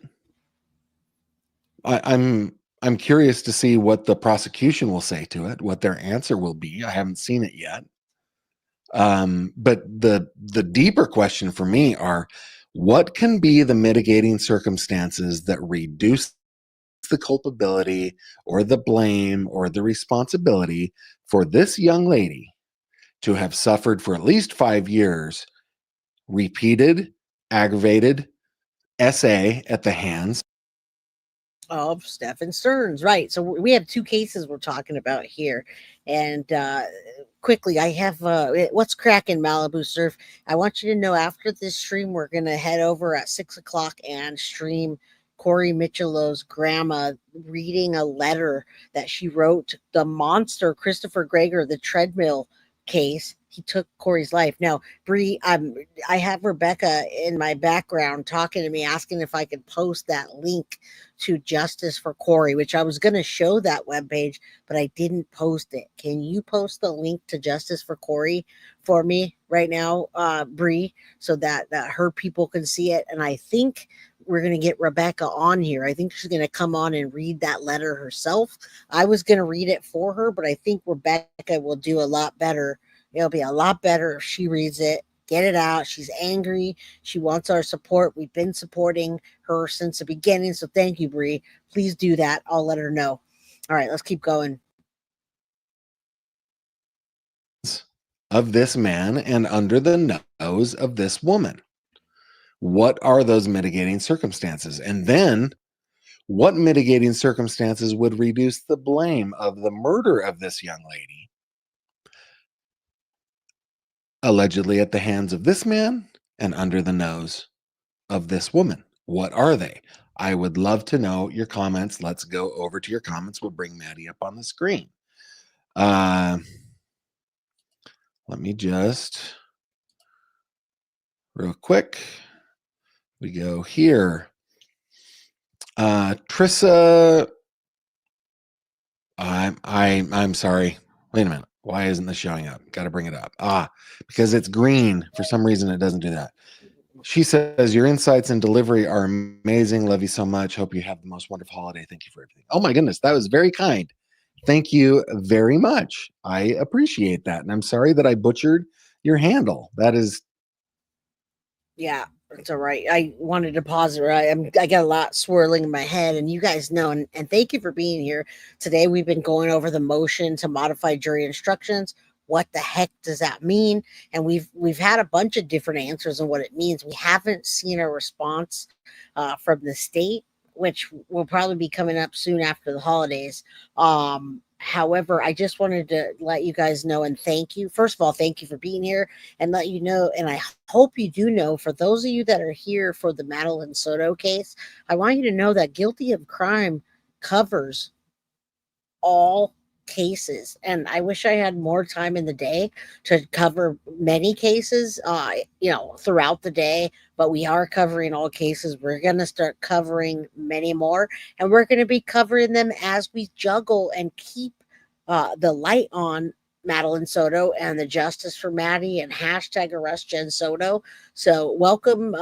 I'm curious to see what the prosecution will say to it, what their answer will be. I haven't seen it yet. But the deeper question for me are, what can be the mitigating circumstances that reduce the culpability or the blame or the responsibility for this young lady to have suffered for at least 5 years repeated, aggravated SA at the hands of Stephan Sterns. Right. So we have two cases we're talking about here. And quickly, I have what's cracking, Malibu Surf. I want you to know after this stream, we're going to head over at 6:00 and stream Corey Michelo's grandma reading a letter that she wrote the monster Christopher Greger, the treadmill case. He took Corey's life. Now, Bree, I have Rebecca in my background talking to me, asking if I could post that link to Justice for Corey, which I was going to show that webpage, but I didn't post it. Can you post the link to Justice for Corey for me right now, Bree, so that her people can see it? And I think we're going to get Rebecca on here. I think she's going to come on and read that letter herself. I was going to read it for her, but I think Rebecca will do a lot better. It'll be a lot better if she reads it, get it out. She's angry. She wants our support. We've been supporting her since the beginning. So thank you, Bree. Please do that. I'll let her know. All right, let's keep going. Of this man and under the nose of this woman. What are those mitigating circumstances? And then what mitigating circumstances would reduce the blame of the murder of this young lady, allegedly at the hands of this man and under the nose of this woman? What are they? I would love to know your comments. Let's go over to your comments. We'll bring Maddie up on the screen. Let me just real quick. We go here. Trissa, I'm sorry. Wait a minute. Why isn't this showing up? Got to bring it up. Because it's green. For some reason, it doesn't do that. She says, your insights and delivery are amazing. Love you so much. Hope you have the most wonderful holiday. Thank you for everything. Oh my goodness. That was very kind. Thank you very much. I appreciate that. And I'm sorry that I butchered your handle. That is. Yeah, it's all right. I wanted to pause it. I got a lot swirling in my head, and you guys know, and thank you for being here. Today we've been going over the motion to modify jury instructions. What the heck does that mean? And we've had a bunch of different answers on what it means. We haven't seen a response from the state, which will probably be coming up soon after the holidays. However, I just wanted to let you guys know and thank you. First of all, thank you for being here and let you know. And I hope you do know, for those of you that are here for the Madeline Soto case, I want you to know that guilty of crime covers all cases. And I wish I had more time in the day to cover many cases, throughout the day, but we are covering all cases. We're going to start covering many more, and we're going to be covering them as we juggle and keep the light on Madeline Soto and the justice for Maddie and hashtag arrest Jen Soto. So welcome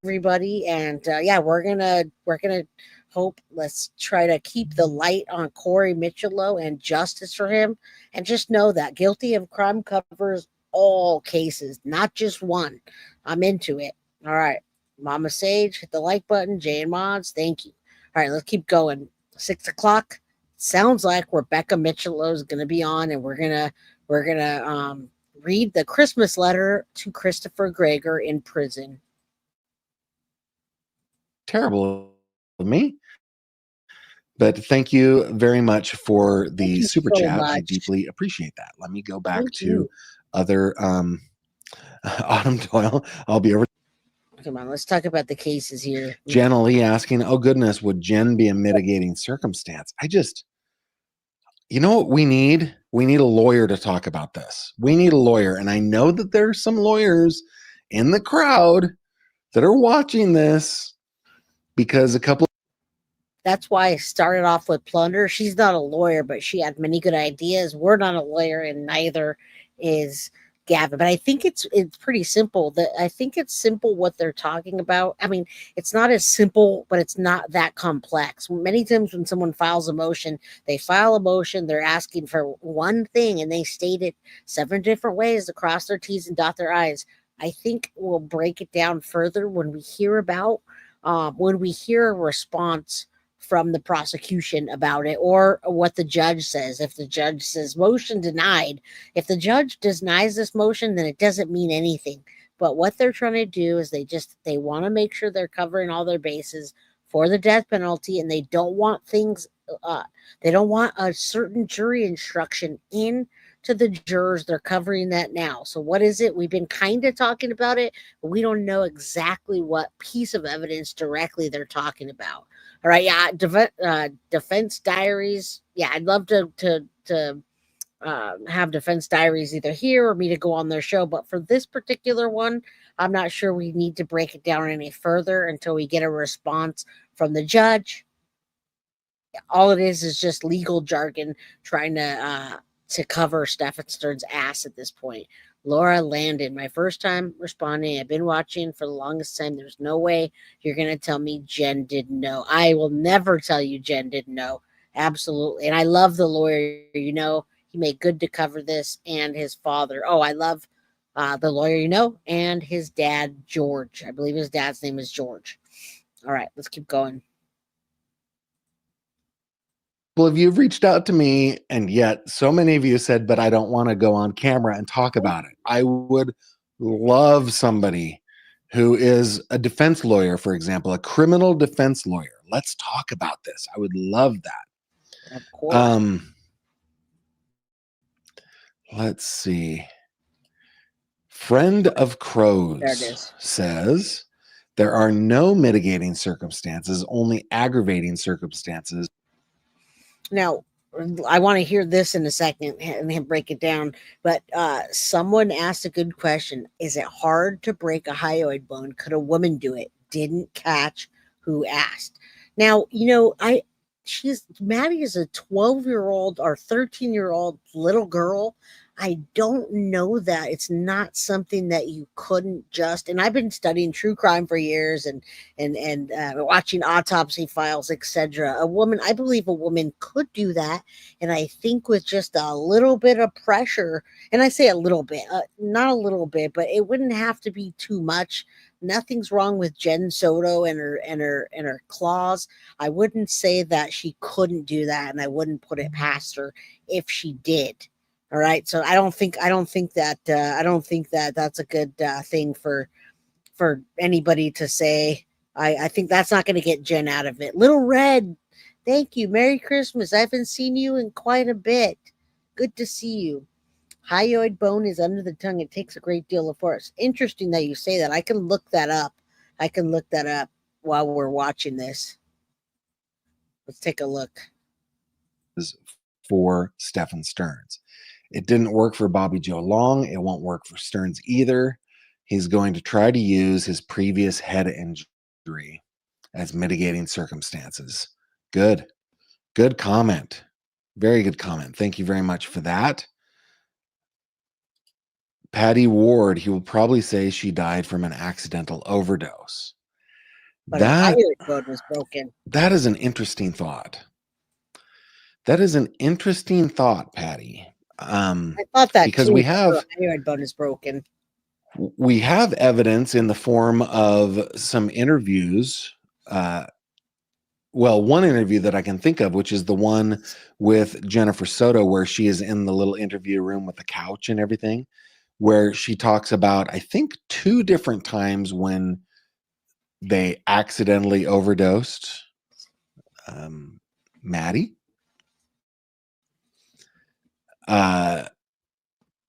everybody. And we're gonna hope. Let's try to keep the light on Corey Michelow and justice for him. And just know that guilty of crime covers all cases, not just one. I'm into it. All right. Mama Sage, hit the like button. Jay and Mods, thank you. All right, let's keep going. 6 o'clock. Sounds like Rebecca Michelow is going to be on, and we're gonna read the Christmas letter to Christopher Greger in prison. Terrible of me. But thank you very much for the super chat. I deeply appreciate that. Let me go back to other Autumn Doyle. I'll be over. Come on, let's talk about the cases here. Jenna Lee asking, oh goodness, would Jen be a mitigating circumstance? You know what we need? We need a lawyer to talk about this. We need a lawyer. And I know that there's some lawyers in the crowd that are watching this, because that's why I started off with Plunder. She's not a lawyer, but she had many good ideas. We're not a lawyer, and neither is Gavin. But I think it's pretty simple. I think it's simple what they're talking about. I mean, it's not as simple, but it's not that complex. Many times when someone files a motion, they file a motion, they're asking for one thing, and they state it 7 different ways to cross their T's and dot their I's. I think we'll break it down further when we hear a response from the prosecution about it, or what the judge says. If the judge says motion denied, if the judge denies this motion, then it doesn't mean anything. But what they're trying to do is they want to make sure they're covering all their bases for the death penalty, and they don't want they don't want a certain jury instruction in to the jurors. They're covering that now. So what is it? We've been kind of talking about it, but we don't know exactly what piece of evidence directly they're talking about. All right, yeah, defense diaries. Yeah, I'd love to have defense diaries either here or me to go on their show. But for this particular one, I'm not sure we need to break it down any further until we get a response from the judge. All it is just legal jargon trying to cover Stephan Sterns' ass at this point. Laura Landon, my first time responding. I've been watching for the longest time. There's no way you're going to tell me Jen didn't know. I will never tell you Jen didn't know. Absolutely. And I love the lawyer. He made good to cover this, and his father. Oh, I love the lawyer, and his dad, George. I believe his dad's name is George. All right, let's keep going. Well, if you've reached out to me, and yet so many of you said, but I don't want to go on camera and talk about it. I would love somebody who is a defense lawyer, for example, a criminal defense lawyer. Let's talk about this. I would love that. Of course. Let's see. Friend of There it Crows is. says there are no mitigating circumstances, only aggravating circumstances. Now, I want to hear this in a second and then break it down. But someone asked a good question. Is it hard to break a hyoid bone? Could a woman do it? Didn't catch who asked. Now, Maddie is a 12-year-old or 13-year-old little girl. I don't know that it's not something that you couldn't just, and I've been studying true crime for years and watching autopsy files, etc. I believe a woman could do that, and I think with just a little bit of pressure, and I say a little bit, not a little bit, but it wouldn't have to be too much. Nothing's wrong with Jen Soto and her claws. I wouldn't say that she couldn't do that, and I wouldn't put it past her if she did. All right, so I don't think that that's a good thing for anybody to say. I think that's not going to get Jen out of it. Little Red, thank you. Merry Christmas. I haven't seen you in quite a bit. Good to see you. Hyoid bone is under the tongue. It takes a great deal of force. Interesting that you say that. I can look that up. While we're watching this. Let's take a look. For Stephan Sterns. It didn't work for Bobby Joe Long. It won't work for Sterns either. He's going to try to use his previous head injury as mitigating circumstances. Good comment. Very good comment. Thank you very much for that. Patty Ward, he will probably say she died from an accidental overdose. But her hyoid bone was broken. That is an interesting thought. Patty. I thought that because too, we have her hyoid bone is broken. We have evidence in the form of some interviews. One interview that I can think of, which is the one with Jennifer Soto, where she is in the little interview room with the couch and everything, where she talks about, I think, 2 different times when they accidentally overdosed Maddie.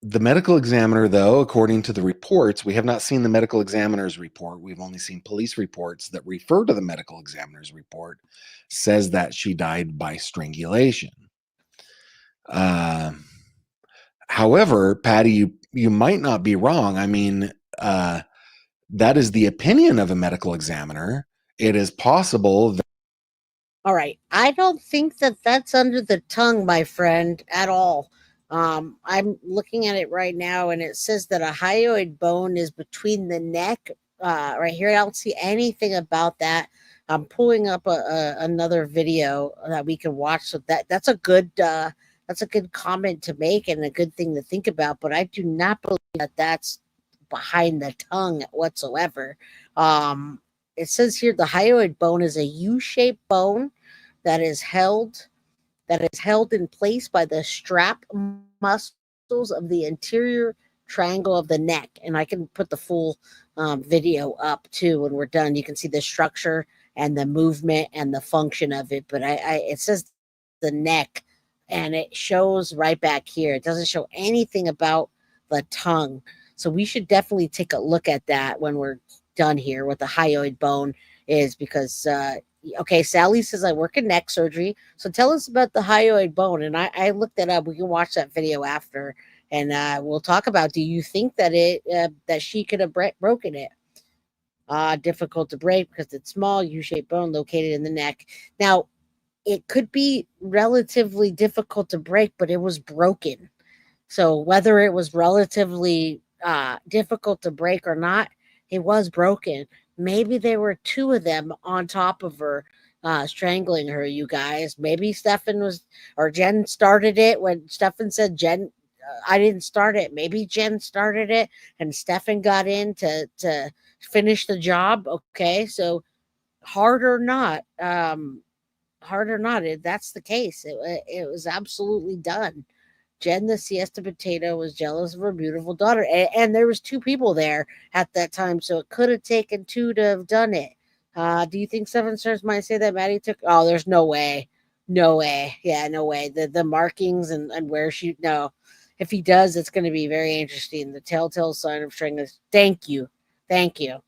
The medical examiner, though, according to the reports, we have not seen the medical examiner's report. We've only seen police reports that refer to the medical examiner's report, says that she died by strangulation. However, Patty, you might not be wrong. I mean, that is the opinion of a medical examiner. It is possible that. All right. I don't think that that's under the tongue, my friend, at all. I'm looking at it right now, and it says that a hyoid bone is between the neck, right here. I don't see anything about that. I'm pulling up another video that we can watch. So that's a good comment to make and a good thing to think about. But I do not believe that that's behind the tongue whatsoever. It says here the hyoid bone is a U-shaped bone that is held in place by the strap muscles of the anterior triangle of the neck. And I can put the full video up too when we're done. You can see the structure and the movement and the function of it. But it says the neck, and it shows right back here. It doesn't show anything about the tongue. So we should definitely take a look at that when we're done here, what the hyoid bone is, because okay, Sally says I work in neck surgery, so tell us about the hyoid bone. And I looked that up. We can watch that video after, and we'll talk about, do you think that that she could have broken it? Difficult to break because it's small, U-shaped bone located in the neck. Now, it could be relatively difficult to break, but it was broken. So whether it was relatively difficult to break or not, it was broken. Maybe there were 2 of them on top of her, strangling her, you guys. Maybe Stephan or Jen started it when Stephan said, Jen, I didn't start it. Maybe Jen started it and Stephan got in to finish the job. Okay, so hard or not, if that's the case, it was absolutely done. Jen, the siesta potato, was jealous of her beautiful daughter. And there was 2 people there at that time, so it could have taken 2 to have done it. Do you think Stephan Sterns might say that Maddie took? Oh, there's no way. No way. Yeah, no way. The markings and where she, no. If he does, it's going to be very interesting. The telltale sign of strength. Thank you. Thank you.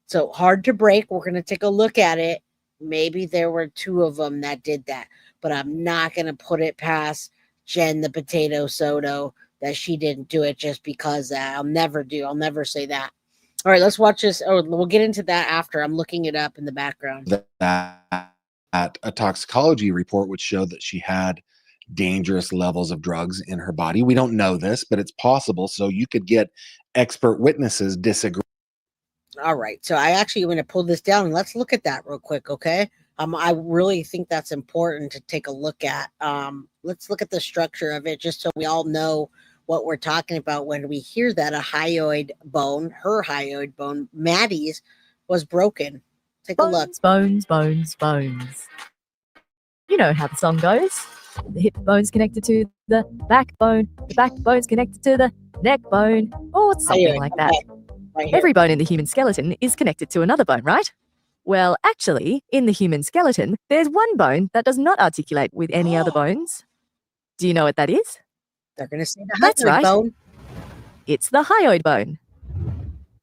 So hard to break. We're going to take a look at it. Maybe there were 2 of them that did that, but I'm not going to put it past Jen, the potato Soto, that she didn't do it just because I'll never say that. All right, let's watch this. Oh, we'll get into that after. I'm looking it up in the background. That a toxicology report would show that she had dangerous levels of drugs in her body. We don't know this, but it's possible. So you could get expert witnesses disagree. All right, so I actually want to pull this down and let's look at that real quick, okay? I really think that's important to take a look at. Let's look at the structure of it just so we all know what we're talking about when we hear that a hyoid bone, her hyoid bone, Maddie's, was broken. Take a look. Bones, bones, bones. You know how the song goes. The hip bone's connected to the backbone's connected to the neck bone, or something like that. Right here. Every bone in the human skeleton is connected to another bone, right? Well, actually, in the human skeleton, there's one bone that does not articulate with any other bones. Do you know what that is? They're going to say the That's hyoid right. bone. It's the hyoid bone.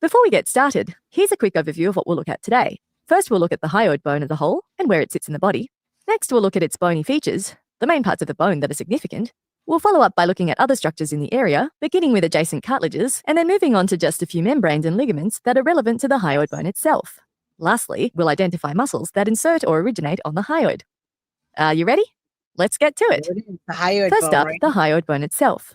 Before we get started, here's a quick overview of what we'll look at today. First, we'll look at the hyoid bone as a whole and where it sits in the body. Next, we'll look at its bony features, the main parts of the bone that are significant. We'll follow up by looking at other structures in the area, beginning with adjacent cartilages, and then moving on to just a few membranes and ligaments that are relevant to the hyoid bone itself. Lastly, we'll identify muscles that insert or originate on the hyoid. Are you ready? Let's get to it. The hyoid First bone, up, right? the hyoid bone itself.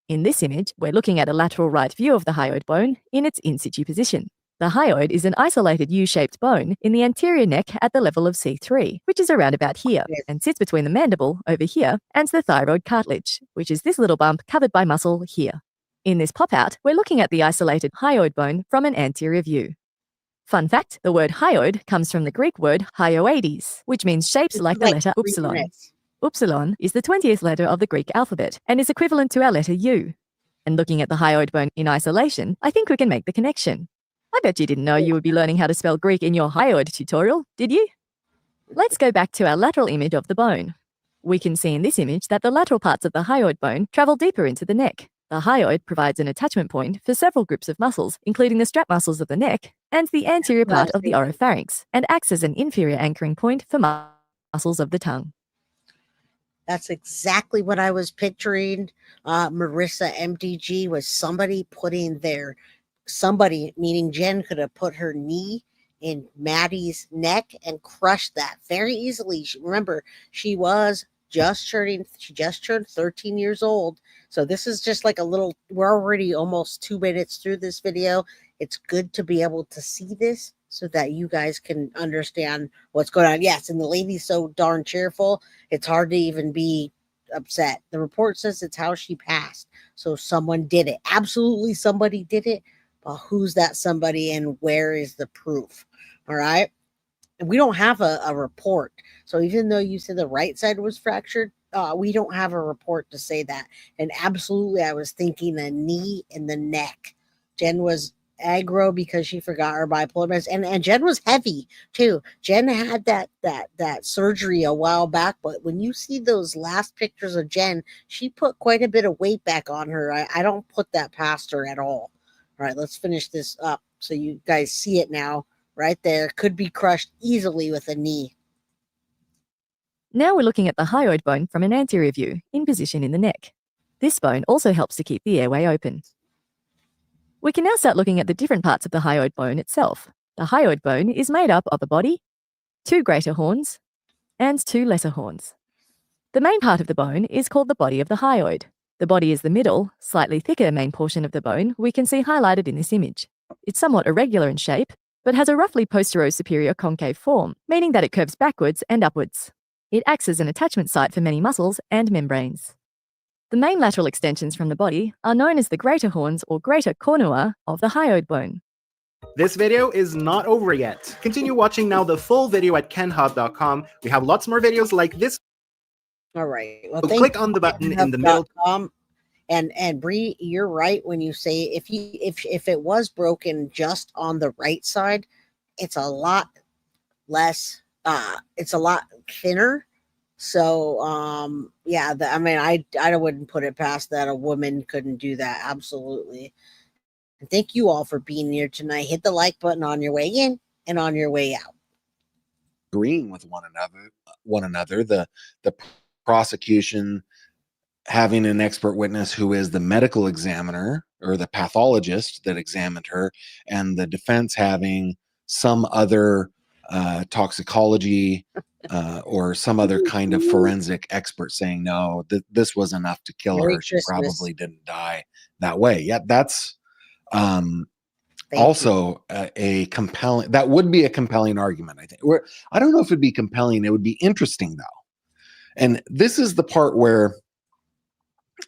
In this image, we're looking at a lateral right view of the hyoid bone in its in situ position. The hyoid is an isolated U-shaped bone in the anterior neck at the level of C3, which is around about here, Yes. and sits between the mandible, over here, and the thyroid cartilage, which is this little bump covered by muscle here. In this pop-out, we're looking at the isolated hyoid bone from an anterior view. Fun fact, the word hyoid comes from the Greek word hyoides, which means shapes like the letter upsilon. Upsilon is the 20th letter of the Greek alphabet and is equivalent to our letter U. And looking at the hyoid bone in isolation, I think we can make the connection. I bet you didn't know you would be learning how to spell Greek in your hyoid tutorial, did you? Let's go back to our lateral image of the bone. We can see in this image that the lateral parts of the hyoid bone travel deeper into the neck. The hyoid provides an attachment point for several groups of muscles, including the strap muscles of the neck and the anterior part of the oropharynx, and acts as an inferior anchoring point for muscles of the tongue. That's exactly what I was picturing. Marissa MDG was somebody putting somebody, meaning Jen, could have put her knee in Maddie's neck and crushed that very easily. Remember, she just turned 13 years old. So this is just like we're already almost 2 minutes through this video. It's good to be able to see this so that you guys can understand what's going on. Yes, and the lady's so darn cheerful, it's hard to even be upset. The report says it's how she passed. So someone did it. Absolutely somebody did it. But who's that somebody and where is the proof? All right. And we don't have a report. So even though you said the right side was fractured, we don't have a report to say that. And absolutely, I was thinking a knee in the neck. Jen was aggro because she forgot her bipolar meds, and Jen was heavy too. Jen had that surgery a while back, but when you see those last pictures of Jen, she put quite a bit of weight back on her. I don't put that past her at all. All right, let's finish this up so you guys see it now. Right there, could be crushed easily with a knee. Now we're looking at the hyoid bone from an anterior view, in position in the neck. This bone also helps to keep the airway open. We can now start looking at the different parts of the hyoid bone itself. The hyoid bone is made up of a body, 2 greater horns, and 2 lesser horns. The main part of the bone is called the body of the hyoid. The body is the middle, slightly thicker main portion of the bone we can see highlighted in this image. It's somewhat irregular in shape, but has a roughly posterior-superior concave form, meaning that it curves backwards and upwards. It acts as an attachment site for many muscles and membranes. The main lateral extensions from the body are known as the greater horns or greater cornua of the hyoid bone. This video is not over yet. Continue watching now the full video at kenhub.com. We have lots more videos like this. All right. Well, So click on the button in the middle. And Bree, you're right when you say if it was broken just on the right side, it's a lot less. It's a lot thinner. So yeah, I mean, I wouldn't put it past that a woman couldn't do that. Absolutely. And thank you all for being here tonight. Hit the like button on your way in and on your way out. Agreeing with one another. The prosecution having an expert witness who is the medical examiner or the pathologist that examined her, and the defense having some other toxicology or some other kind of forensic expert saying no, this was enough to kill Merry her. She Christmas. probably didn't die that way. Yeah, that's Thank you. also a compelling. That would be a compelling argument. I think. I don't know if it'd be compelling. It would be interesting though. And this is the part where,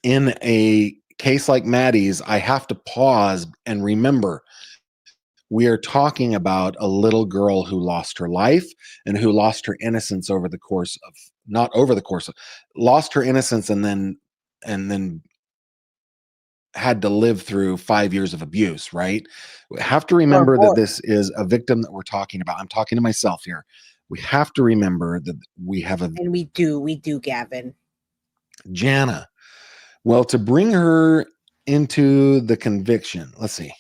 in a case like Maddie's, I have to pause and remember we are talking about a little girl who lost her life and who lost her innocence over the course of, not over the course of, lost her innocence and then had to live through 5 years of abuse, right? We have to remember that this is a victim that we're talking about. I'm talking to myself here. We have to remember that we have a, And we do, Gavin. Jana. Well, to bring her into the conviction, let's see.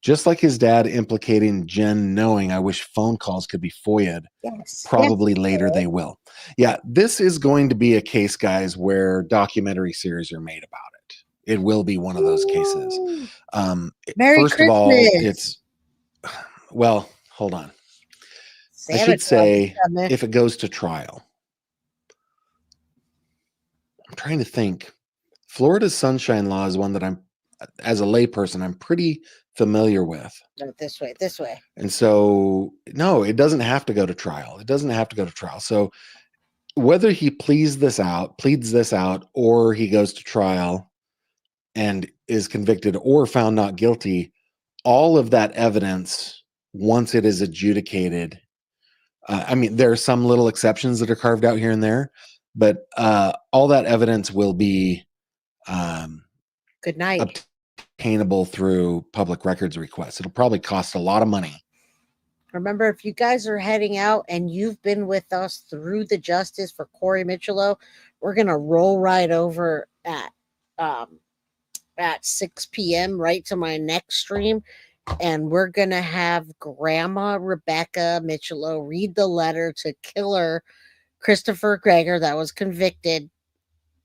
Just like his dad implicating Jen knowing, I wish phone calls could be FOIA'd. Yes. Probably yes. later they will. Yeah, this is going to be a case, guys, where documentary series are made about it. It will be one of those cases. Merry First Christmas. of all, it's, well, hold on. I should say, if it goes to trial. I'm trying to think. Florida's sunshine law is one that I'm, as a layperson, I'm pretty familiar with. No, this way. And so, no, it doesn't have to go to trial. It doesn't have to go to trial. So whether he pleads this out, or he goes to trial and is convicted or found not guilty, all of that evidence, once it is adjudicated, I mean, there are some little exceptions that are carved out here and there, but all that evidence will be good night. Obtainable through public records requests. It'll probably cost a lot of money. Remember, if you guys are heading out and you've been with us through the justice for Corey Michelot, we're gonna roll right over at 6 p.m. right to my next stream, and we're gonna have Grandma Rebecca Michelot read the letter to killer Christopher Greger that was convicted.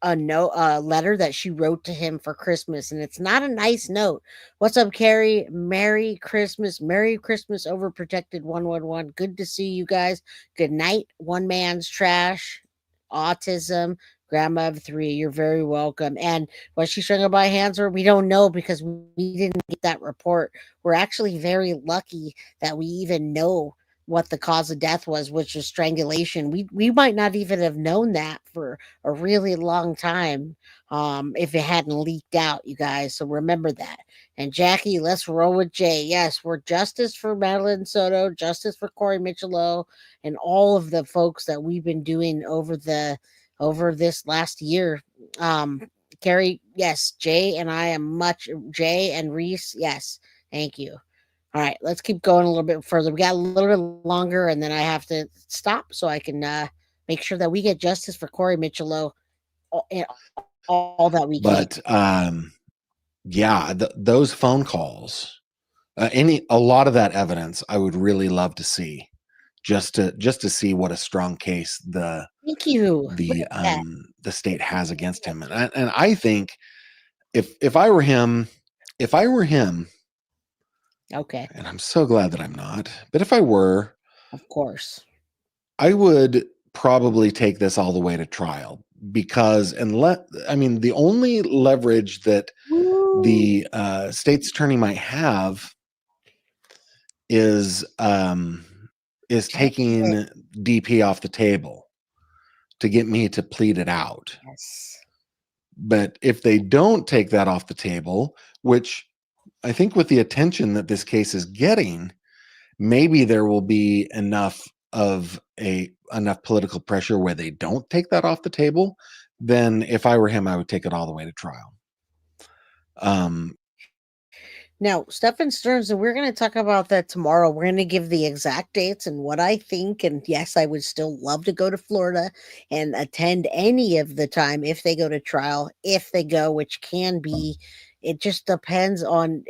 A letter that she wrote to him for Christmas, and it's not a nice note. What's up, Carrie? Merry Christmas, overprotected 111. Good to see you guys. Good night. One man's trash, autism, grandma of 3. You're very welcome. And was she struck by hands, or we don't know because we didn't get that report. We're actually very lucky that we even know what the cause of death was, which was strangulation. We might not even have known that for a really long time if it hadn't leaked out, you guys. So remember that. And Jackie, let's roll with Jay. Yes, we're justice for Madeline Soto, justice for Corey Michelot, and all of the folks that we've been doing over this last year. Carrie, yes, Jay and I am Jay and Reese, yes, thank you. All right, let's keep going a little bit further. We got a little bit longer, and then I have to stop so I can make sure that we get justice for Corey Michelot all that we can. But yeah, those phone calls, a lot of that evidence, I would really love to see, just to see what a strong case Thank you. The state has against him, and I think if I were him. Okay. And I'm so glad that I'm not. But if I were, of course, I would probably take this all the way to trial, because the only leverage that the state's attorney might have is taking DP off the table to get me to plead it out. Yes. But if they don't take that off the table, which I think with the attention that this case is getting, maybe there will be enough political pressure where they don't take that off the table. Then if I were him, I would take it all the way to trial. Now, Stephan Sterns, and we're going to talk about that tomorrow. We're going to give the exact dates and what I think. And yes, I would still love to go to Florida and attend any of the time if they go to trial, if they go, which can be. It just depends on,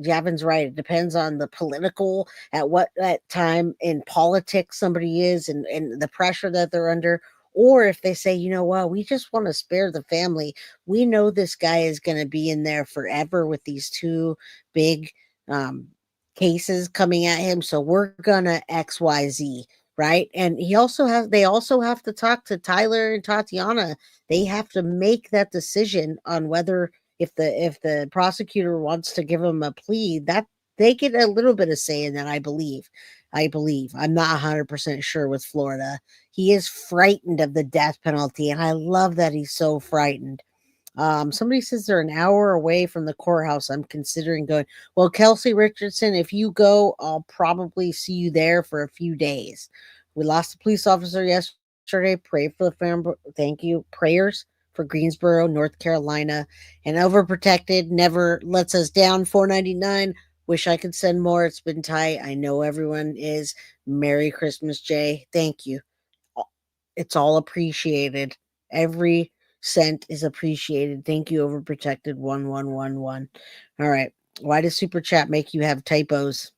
Gavin's right. It depends on the political, at what that time in politics somebody is, and the pressure that they're under. Or if they say, you know what, we just want to spare the family. We know this guy is going to be in there forever with these two big um, cases coming at him. So we're gonna XYZ, right? And they also have to talk to Tyler and Tatiana. They have to make that decision on whether, if the prosecutor wants to give him a plea, that they get a little bit of say in that, I believe. I'm not 100% sure with Florida. He is frightened of the death penalty, and I love that he's so frightened. Somebody says they're an hour away from the courthouse. I'm considering going. Well, Kelsey Richardson, if you go, I'll probably see you there for a few days. We lost a police officer yesterday. Pray for the family. Thank you. Prayers for Greensboro, North Carolina. And Overprotected never lets us down. $4.99. Wish I could send more. It's been tight. I know everyone is. Merry Christmas, Jay. Thank you. It's all appreciated. Every cent is appreciated. Thank you, Overprotected 1111. All right. Why does Super Chat make you have typos?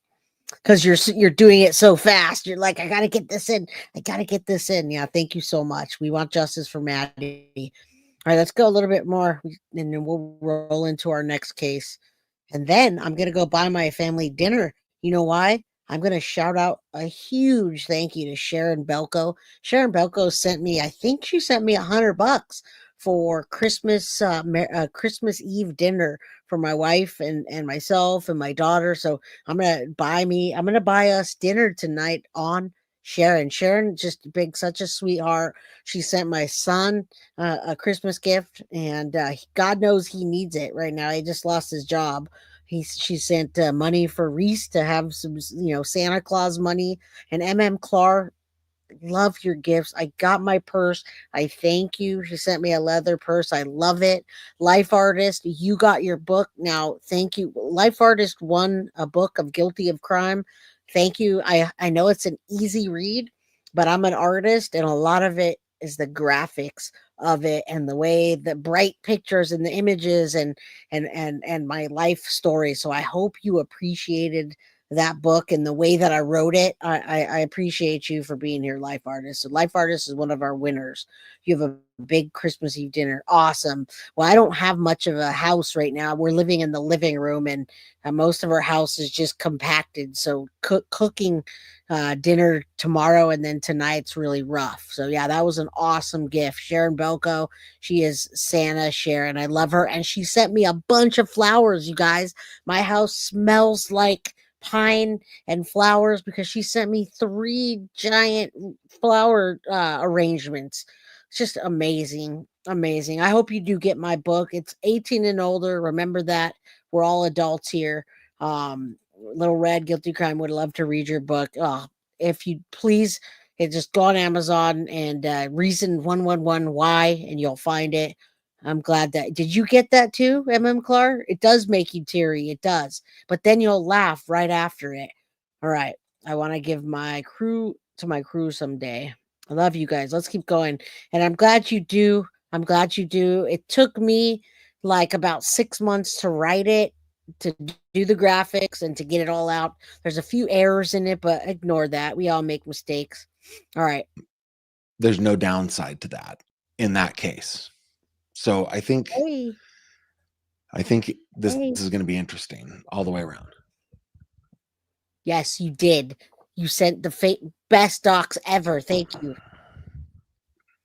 Because you're doing it so fast. You're like, I gotta get this in. I gotta get this in. Yeah, thank you so much. We want justice for Maddie. All right, let's go a little bit more, and then we'll roll into our next case. And then I'm going to go buy my family dinner. You know why? I'm going to shout out a huge thank you to Sharon Belko. Sharon Belko sent me, I think she sent me $100 for Christmas, Christmas Eve dinner for my wife and myself and my daughter. So I'm going to buy us dinner tonight on Sharon. Sharon, just such a sweetheart. She sent my son a Christmas gift, and God knows he needs it right now. He just lost his job. She sent money for Reese to have some, Santa Claus money, and Clark. Love your gifts. I got my purse. I thank you. She sent me a leather purse. I love it. Life Artist, you got your book. Now, thank you. Life Artist won a book of Guilty of Crime. Thank you. I know it's an easy read, but I'm an artist, and a lot of it is the graphics of it and the way the bright pictures and the images and my life story. So I hope you appreciated that book and the way that I wrote it. I appreciate you for being here, Life Artist. So Life Artist is one of our winners. You have a big Christmas Eve dinner. Awesome. Well, I don't have much of a house right now. We're living in the living room, and most of our house is just compacted. So cooking dinner tomorrow and then tonight's really rough. So yeah, that was an awesome gift. Sharon Belko, she is Santa Sharon. I love her. And she sent me a bunch of flowers, you guys. My house smells like pine and flowers because she sent me 3 giant flower arrangements. It's just amazing. I hope you do get my book. It's 18 and older. Remember that. We're all adults here. Little Red Guilty Crime would love to read your book. If you please, just go on Amazon and Reason 111 Why, and you'll find it. I'm glad that. Did you get that too, Clark? It does make you teary. It does. But then you'll laugh right after it. All right. I want to give my crew someday. I love you guys. Let's keep going. And I'm glad you do. It took me like about 6 months to write it, to do the graphics, and to get it all out. There's a few errors in it, but ignore that. We all make mistakes. All right. There's no downside to that in that case. So I think this is going to be interesting all the way around. Yes, you did. You sent the best docs ever. Thank you.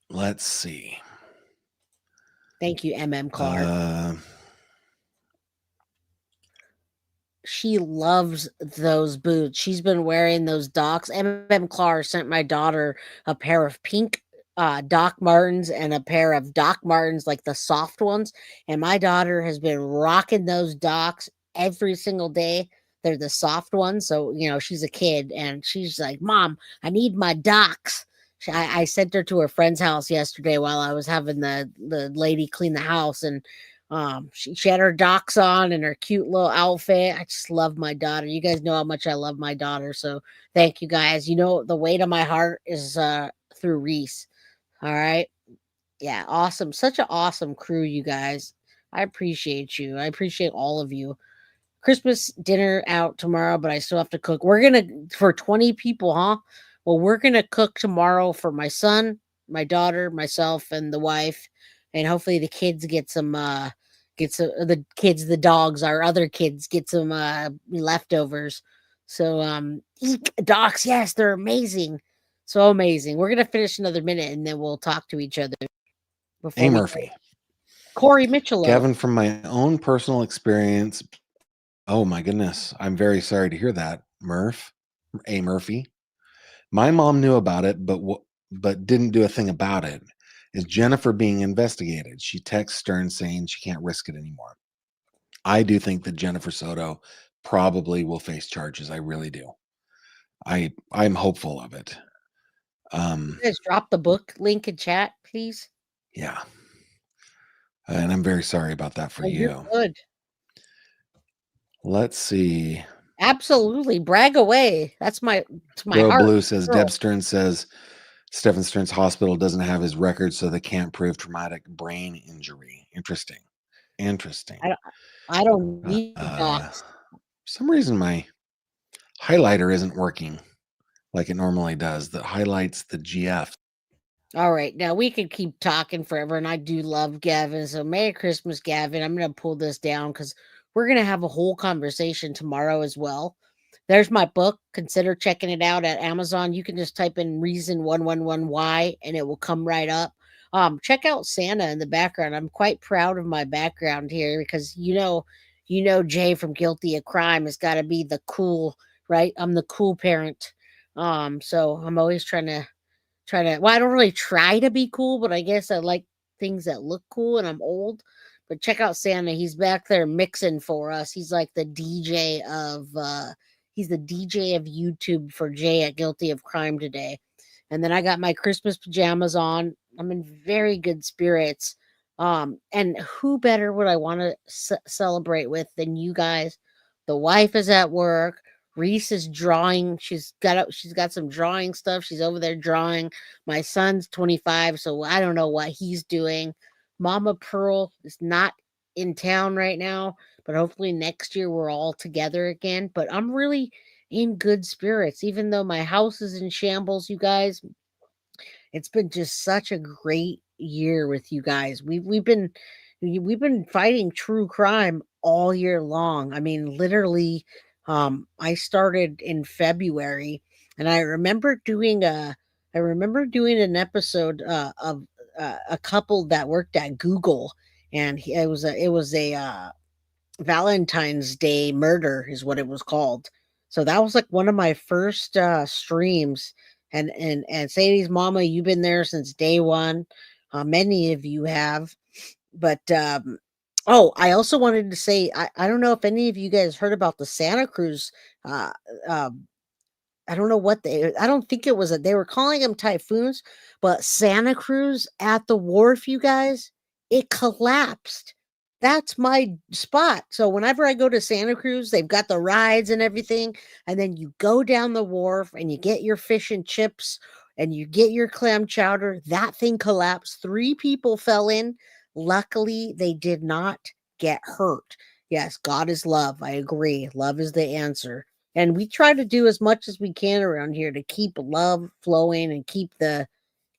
Let's see. Thank you, Clark. She loves those boots. She's been wearing those docs. Clark sent my daughter a pair of pink Doc Martens and a pair of Doc Martens, like the soft ones. And my daughter has been rocking those docs every single day. They're the soft ones. So, she's a kid and she's like, Mom, I need my docs. I sent her to her friend's house yesterday while I was having the lady clean the house. And She had her docs on and her cute little outfit. I just love my daughter. You guys know how much I love my daughter. So thank you guys. You know, the weight of my heart is through Reese. All right. Yeah, awesome. Such an awesome crew, you guys. I appreciate you. I appreciate all of you. Christmas dinner out tomorrow, but I still have to cook. We're gonna for 20 people, huh? Well, we're gonna cook tomorrow for my son, my daughter, myself, and the wife, and hopefully the kids get some the kids, the dogs, our other kids get some leftovers. So eek, dogs, yes, they're amazing. So amazing. We're gonna finish another minute and then we'll talk to each other A. before we go. Murphy. Corey Mitchell. Gavin, from my own personal experience, oh my goodness, I'm very sorry to hear that, A. Murphy. My mom knew about it, but didn't do a thing about it. Is Jennifer being investigated? She texts Stearns saying she can't risk it anymore. I do think that Jennifer Soto probably will face charges. I really do. I'm hopeful of it. You guys drop the book link in chat, please. Yeah. And I'm very sorry about that for you. You're good. Let's see. Absolutely. Brag away. That's my Bro heart. Blue says, Girl. Deb Stearns says Stephan Sterns Hospital doesn't have his record, so they can't prove traumatic brain injury. Interesting. I don't need docs. For some reason, my highlighter isn't working like it normally does. That highlights the GF. All right. Now we could keep talking forever, and I do love Gavin. So Merry Christmas, Gavin. I'm gonna pull this down because we're gonna have a whole conversation tomorrow as well. There's my book. Consider checking it out at Amazon. You can just type in reason 111Y and it will come right up. Check out Santa in the background. I'm quite proud of my background here because Jay from Guilty of Crime has got to be the cool, right? I'm the cool parent. So I'm always well, I don't really try to be cool, but I guess I like things that look cool and I'm old. But check out Santa. He's back there mixing for us. He's like the DJ of he's the DJ of YouTube for Jay at Guilty of Crime today. And then I got my Christmas pajamas on. I'm in very good spirits. And who better would I want to celebrate with than you guys? The wife is at work. Reese is drawing. She's got some drawing stuff. She's over there drawing. My son's 25, so I don't know what he's doing. Mama Pearl is not in town right now, but hopefully next year we're all together again. But I'm really in good spirits, even though my house is in shambles, you guys. It's been just such a great year with you guys. We've been fighting true crime all year long. I mean, literally, I started in February, and I remember doing an episode of a couple that worked at Google, and it was a Valentine's Day murder is what it was called. So that was like one of my first streams. And Sadie's mama, you've been there since day one. Many of you have. But oh, I also wanted to say I don't know if any of you guys heard about the Santa Cruz. Uh, I don't know what I don't think it was they were calling them typhoons, but Santa Cruz at the wharf, you guys, it collapsed. That's my spot. So whenever I go to Santa Cruz, they've got the rides and everything. And then you go down the wharf and you get your fish and chips and you get your clam chowder. That thing collapsed. 3 people fell in. Luckily, they did not get hurt. Yes, God is love. I agree. Love is the answer. And we try to do as much as we can around here to keep love flowing and keep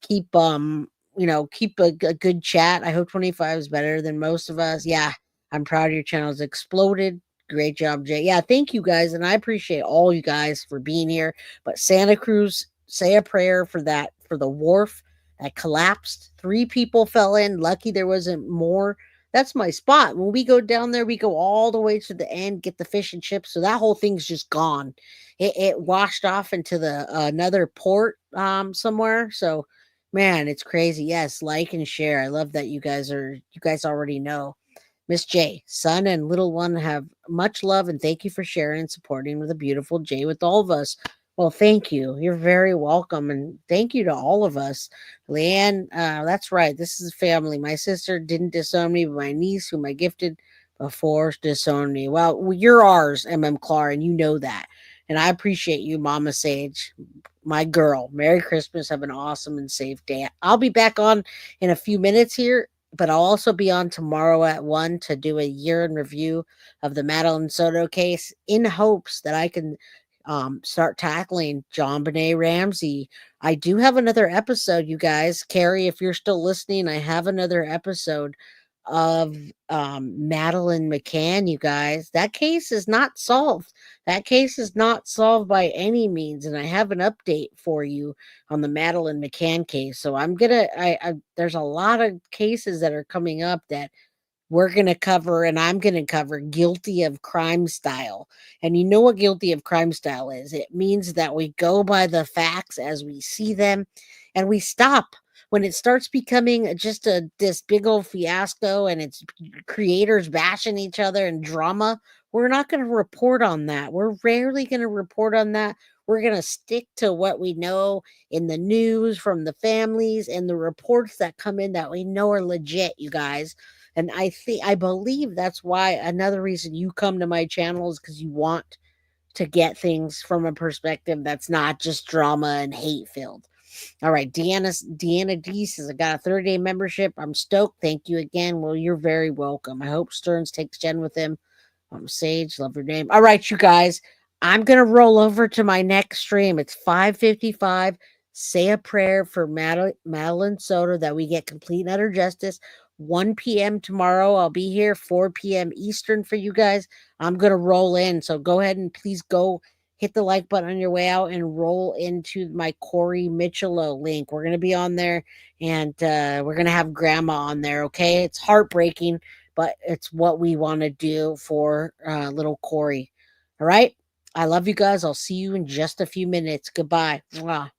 keep a good chat. I hope 25 is better than most of us. Yeah, I'm proud of your channel. It's exploded. Great job, Jay. Yeah, thank you guys, and I appreciate all you guys for being here. But Santa Cruz, say a prayer for the wharf that collapsed. 3 people fell in. Lucky there wasn't more. That's my spot. When we go down there, we go all the way to the end, get the fish and chips. So that whole thing's just gone. It washed off into the another port somewhere. So man, it's crazy. Yes, like and share. I love that you guys already know. Miss J, son and little one have much love and thank you for sharing and supporting with a beautiful Jay with all of us. Well, thank you. You're very welcome. And thank you to all of us. Leanne, that's right. This is family. My sister didn't disown me, but my niece, whom I gifted before, disowned me. Well, you're ours, Clara, and you know that. And I appreciate you, Mama Sage, my girl. Merry Christmas. Have an awesome and safe day. I'll be back on in a few minutes here, but I'll also be on tomorrow at 1 to do a year in review of the Madeline Soto case in hopes that I can start tackling John Benet Ramsey. I do have another episode, you guys. Carrie, if you're still listening, I have another episode of Madeline McCann, you guys. That case is not solved. That case is not solved by any means. And I have an update for you on the Madeline McCann case. So there's a lot of cases that are coming up that we're going to cover, and I'm going to cover guilty of crime style. And you know what guilty of crime style is? It means that we go by the facts as we see them and we stop when it starts becoming just this big old fiasco and it's creators bashing each other and drama. We're not going to report on that. We're rarely going to report on that. We're going to stick to what we know in the news from the families and the reports that come in that we know are legit, you guys. And I believe that's why another reason you come to my channel is because you want to get things from a perspective that's not just drama and hate filled. All right, Deanna D says I got a 30-day membership. I'm stoked. Thank you again. Well, you're very welcome. I hope Stearns takes Jen with him. Sage, love your name. All right, you guys. I'm gonna roll over to my next stream. It's 5:55. Say a prayer for Madeline Soto that we get complete and utter justice. 1 p.m. tomorrow. I'll be here 4 p.m. Eastern for you guys. I'm going to roll in. So go ahead and please go hit the like button on your way out and roll into my Corey Michelo link. We're going to be on there and we're going to have grandma on there. Okay. It's heartbreaking, but it's what we want to do for little Corey. All right. I love you guys. I'll see you in just a few minutes. Goodbye. Mwah.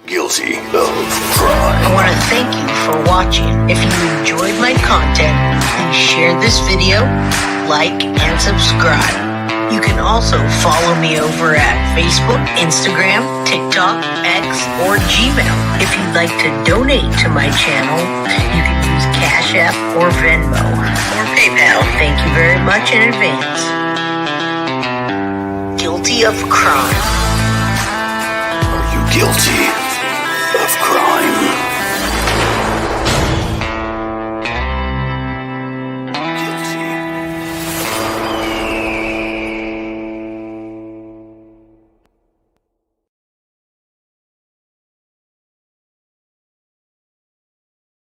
Guilty of crime. I want to thank you for watching. If you enjoyed my content, please share this video, like, and subscribe. You can also follow me over at Facebook, Instagram, TikTok, X, or Gmail. If you'd like to donate to my channel, you can use Cash App or Venmo or PayPal. Thank you very much in advance. Guilty of crime. Are you guilty of crime?